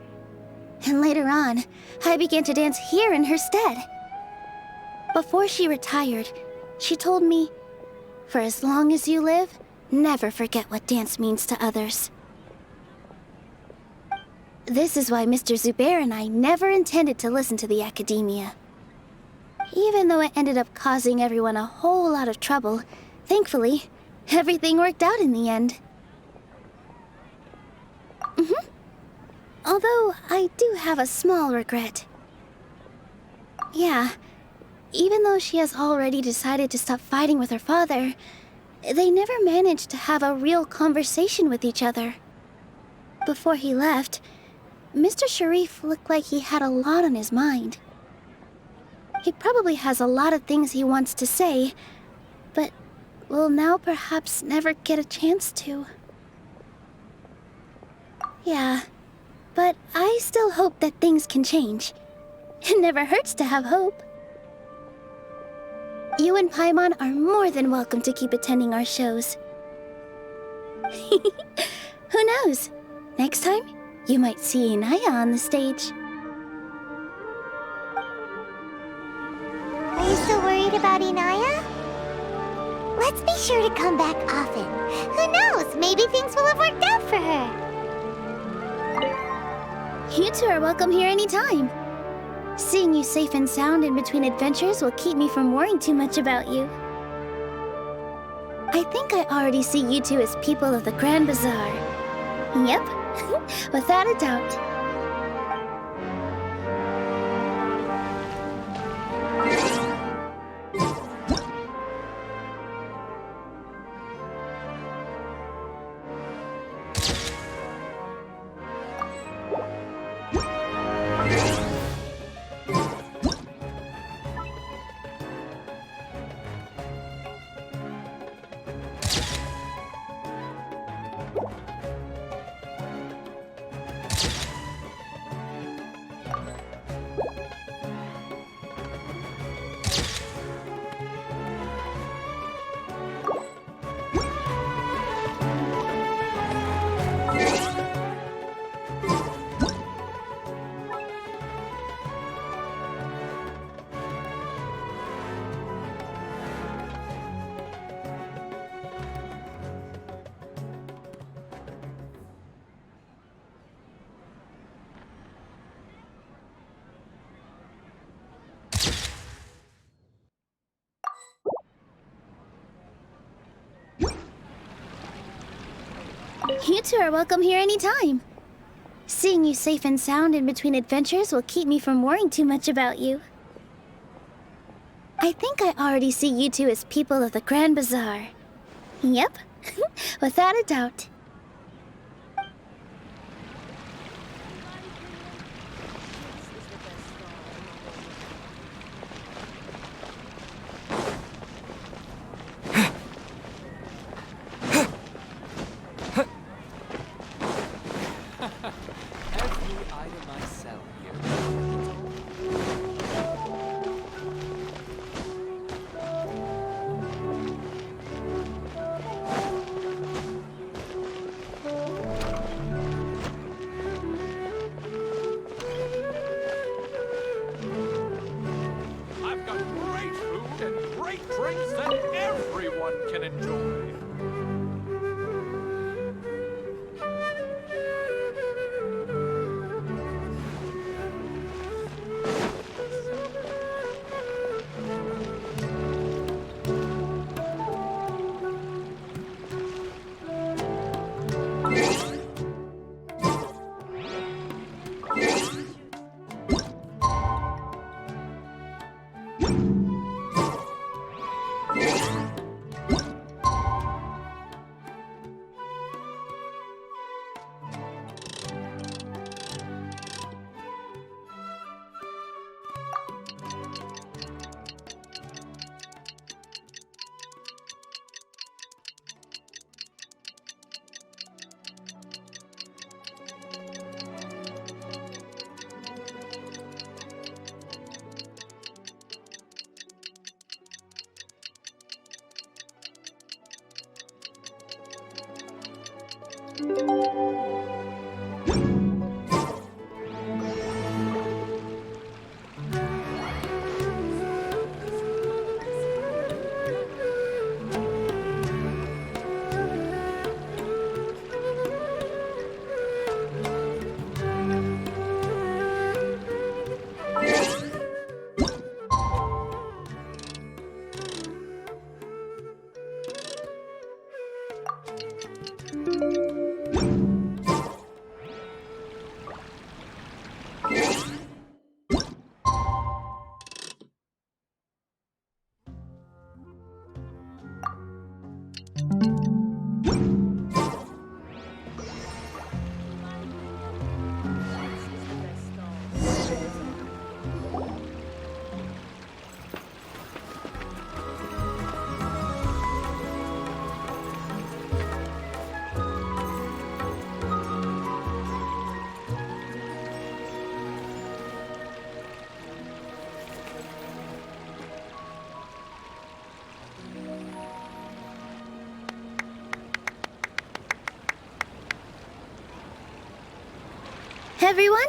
And later on, I began to dance here in her stead. Before she retired, she told me, for as long as you live, never forget what dance means to others. This is why Mr. Zubayr and I never intended to listen to the academia. Even though it ended up causing everyone a whole lot of trouble, thankfully, everything worked out in the end. Although, I do have a small regret. Yeah, even though she has already decided to stop fighting with her father, they never managed to have a real conversation with each other. Before he left, Mr. Sharif looked like he had a lot on his mind. He probably has a lot of things he wants to say, but will now perhaps never get a chance to. Yeah, but I still hope that things can change. It never hurts to have hope. You and Paimon are more than welcome to keep attending our shows. Who knows? Next time, you might see Inayah on the stage.
Are you still worried about Inayah? Let's be sure to come back often. Who knows? Maybe things will have worked out for her.
You two are welcome here anytime. Seeing you safe and sound in between adventures will keep me from worrying too much about you. I think I already see you two as people of the Grand Bazaar. Yep, without a doubt. You two are welcome here anytime. Seeing you safe and sound in between adventures will keep me from worrying too much about you. I think I already see you two as people of the Grand Bazaar. Yep, without a doubt.
I've got great food and great drinks that everyone can enjoy.
Everyone,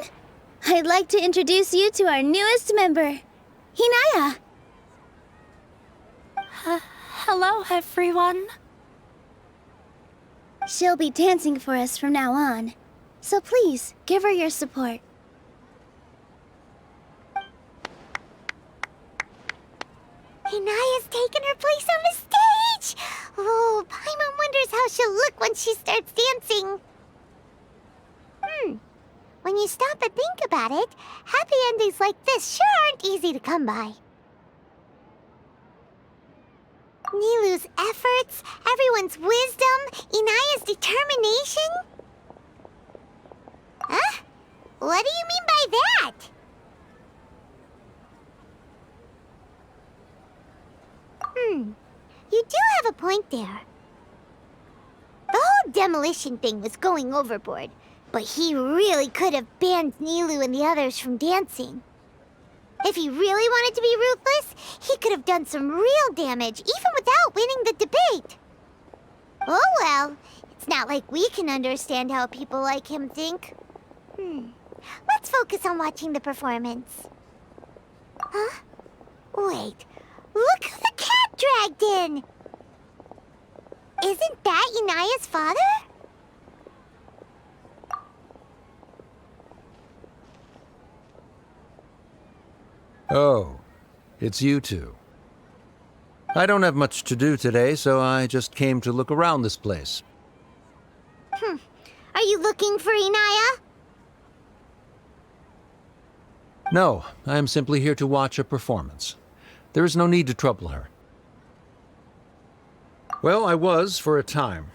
I'd like to introduce you to our newest member, Inayah.
Hello, everyone.
She'll be dancing for us from now on, so please give her your support.
Inayah's taken her place on the stage! Oh, Paimon wonders how she'll look when she starts dancing. When you stop and think about it, happy endings like this sure aren't easy to come by. Nilou's efforts, everyone's wisdom, Inayah's determination? Huh? What do you mean by that? You do have a point there. The whole demolition thing was going overboard, but he really could have banned Nilou and the others from dancing. If he really wanted to be ruthless, he could have done some real damage, even without winning the debate. Oh well, it's not like we can understand how people like him think. Let's focus on watching the performance. Huh? Wait, look who the cat dragged in! Isn't that Inayah's father?
Oh, it's you two. I don't have much to do today, so I just came to look around this place.
Are you looking for Inayah?
No, I am simply here to watch a performance. There is no need to trouble her. Well, I was for a time.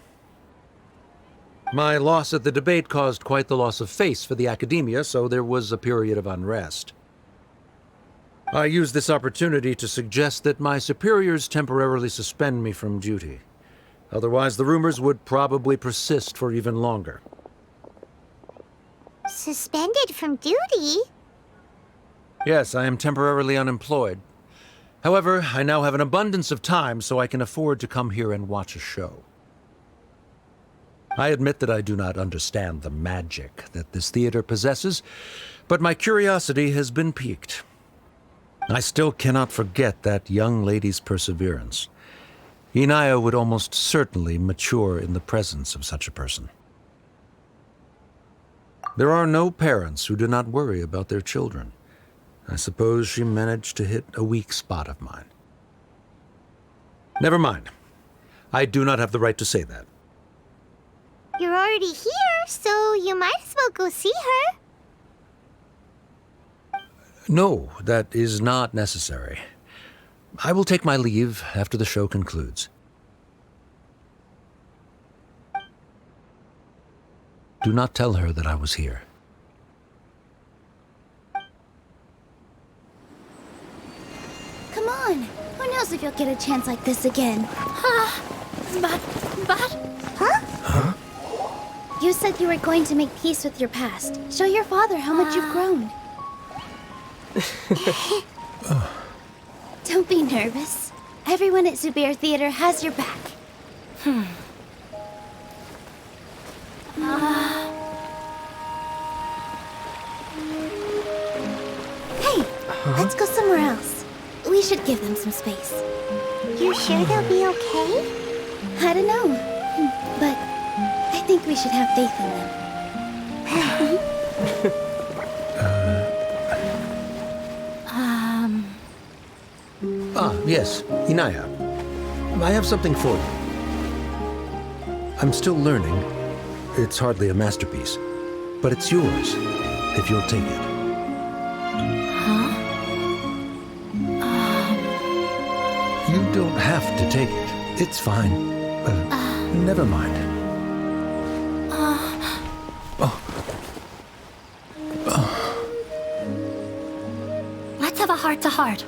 My loss at the debate caused quite the loss of face for the academia, so there was a period of unrest. I used this opportunity to suggest that my superiors temporarily suspend me from duty. Otherwise, the rumors would probably persist for even longer.
Suspended from duty?
Yes, I am temporarily unemployed. However, I now have an abundance of time, so I can afford to come here and watch a show. I admit that I do not understand the magic that this theater possesses, but my curiosity has been piqued. I still cannot forget that young lady's perseverance. Inayah would almost certainly mature in the presence of such a person. There are no parents who do not worry about their children. I suppose she managed to hit a weak spot of mine. Never mind. I do not have the right to say that.
You're already here, so you might as well go see her.
No, that is not necessary. I will take my leave after the show concludes. Do not tell her that I was here.
Come on. Who knows if you'll get a chance like this again? But...
Huh?
You said you were going to make peace with your past. Show your father how much you've grown. Don't be nervous. Everyone at Zubayr Theater has your back. Hey, let's go somewhere else. We should give them some space.
You sure they'll be okay?
I don't know, but I think we should have faith in them.
Yes, Inayah. I have something for you. I'm still learning. It's hardly a masterpiece, but it's yours, if you'll take it. You don't have to take it. It's fine. Never mind.
Let's have a heart-to-heart.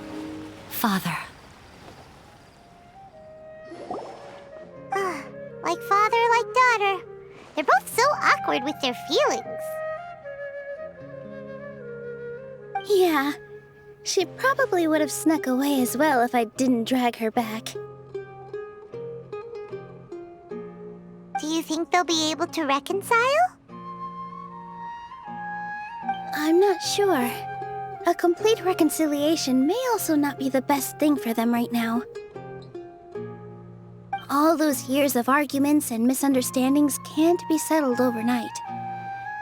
Father.
Like father, like daughter. They're both so awkward with their feelings.
Yeah, she probably would have snuck away as well if I didn't drag her back.
Do you think they'll be able to reconcile?
I'm not sure. A complete reconciliation may also not be the best thing for them right now. All those years of arguments and misunderstandings can't be settled overnight.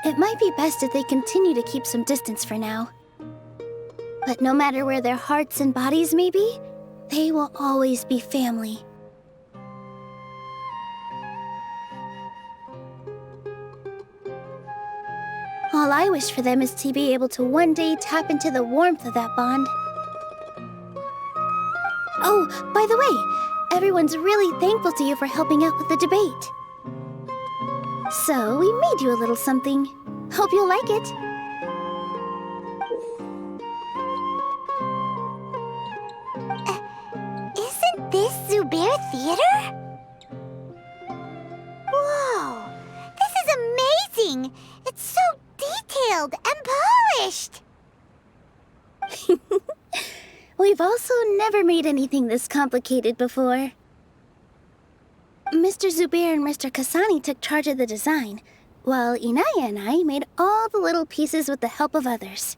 It might be best if they continue to keep some distance for now. But no matter where their hearts and bodies may be, they will always be family. All I wish for them is to be able to one day tap into the warmth of that bond. Oh, by the way, everyone's really thankful to you for helping out with the debate. So, we made you a little something. Hope you'll like it.
Isn't this Zubayr Theater? Whoa! This is amazing! It's so detailed and polished!
We've also never made anything this complicated before. Mr. Zubayr and Mr. Kasani took charge of the design, while Inayah and I made all the little pieces with the help of others.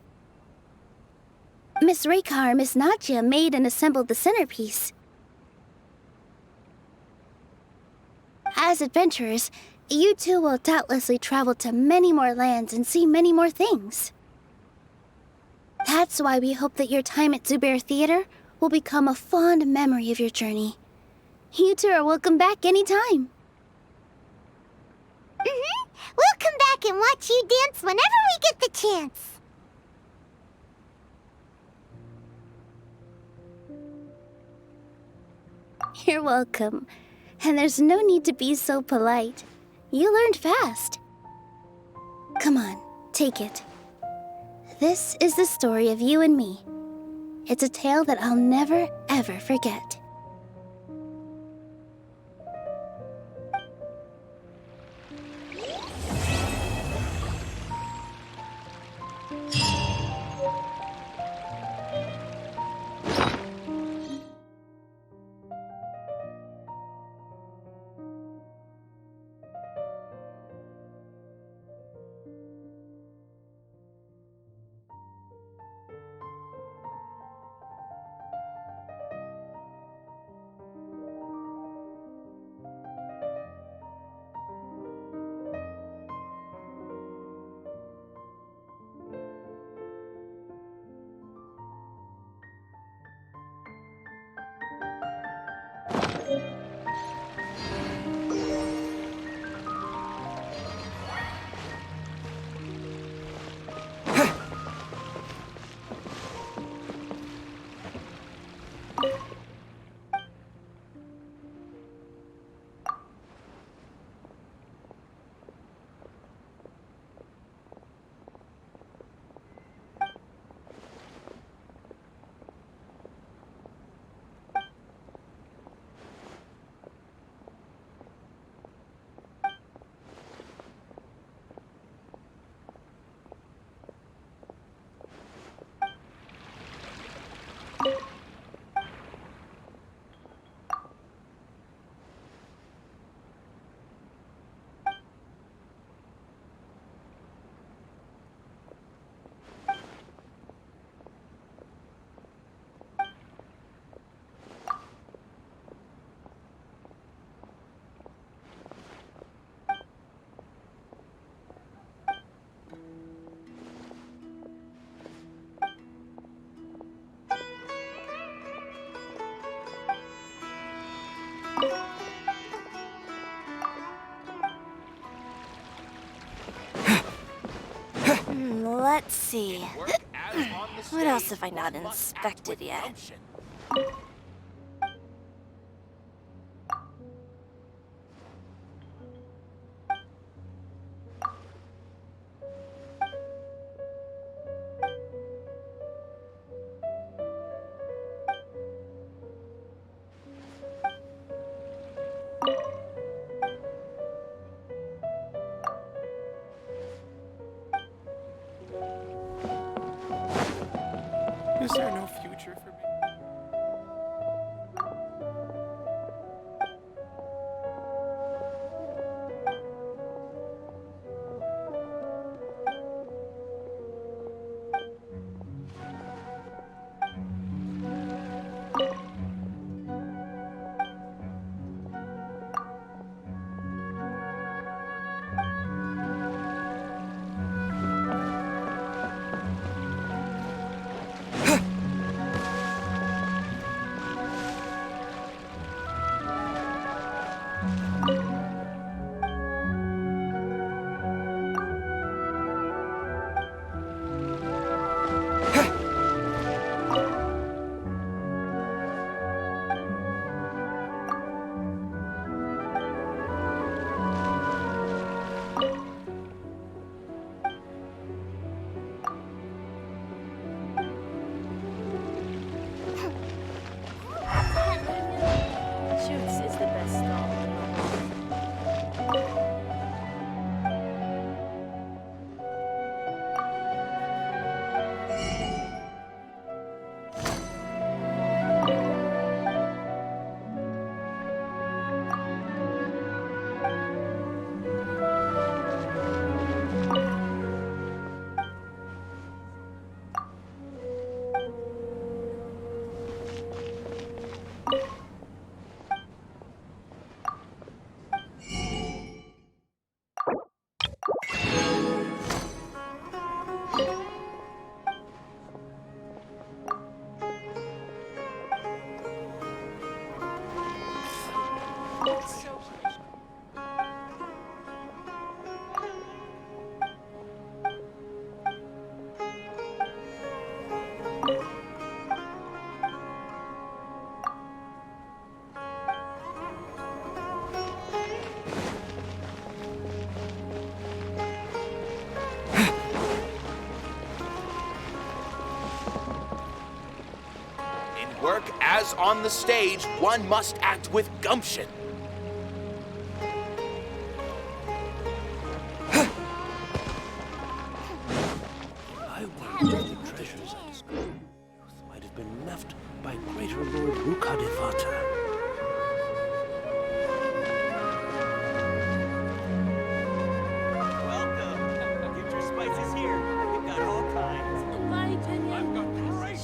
Miss Rekha or Miss Nadia made and assembled the centerpiece. As adventurers, you two will doubtlessly travel to many more lands and see many more things. That's why we hope that your time at Zubayr Theater will become a fond memory of your journey. You two are welcome back anytime.
Mm-hmm. come back and watch you dance whenever we get the chance.
You're welcome. And there's no need to be so polite. You learned fast. Come on, take it. This is the story of you and me. It's a tale that I'll never, ever forget.
Let's see. What else have I not inspected yet?
Is there no future for me?
treasures on the stage, one must act with gumption.
I wonder if the treasures at school might have been left by Greater Lord Rukadevata.
I've got great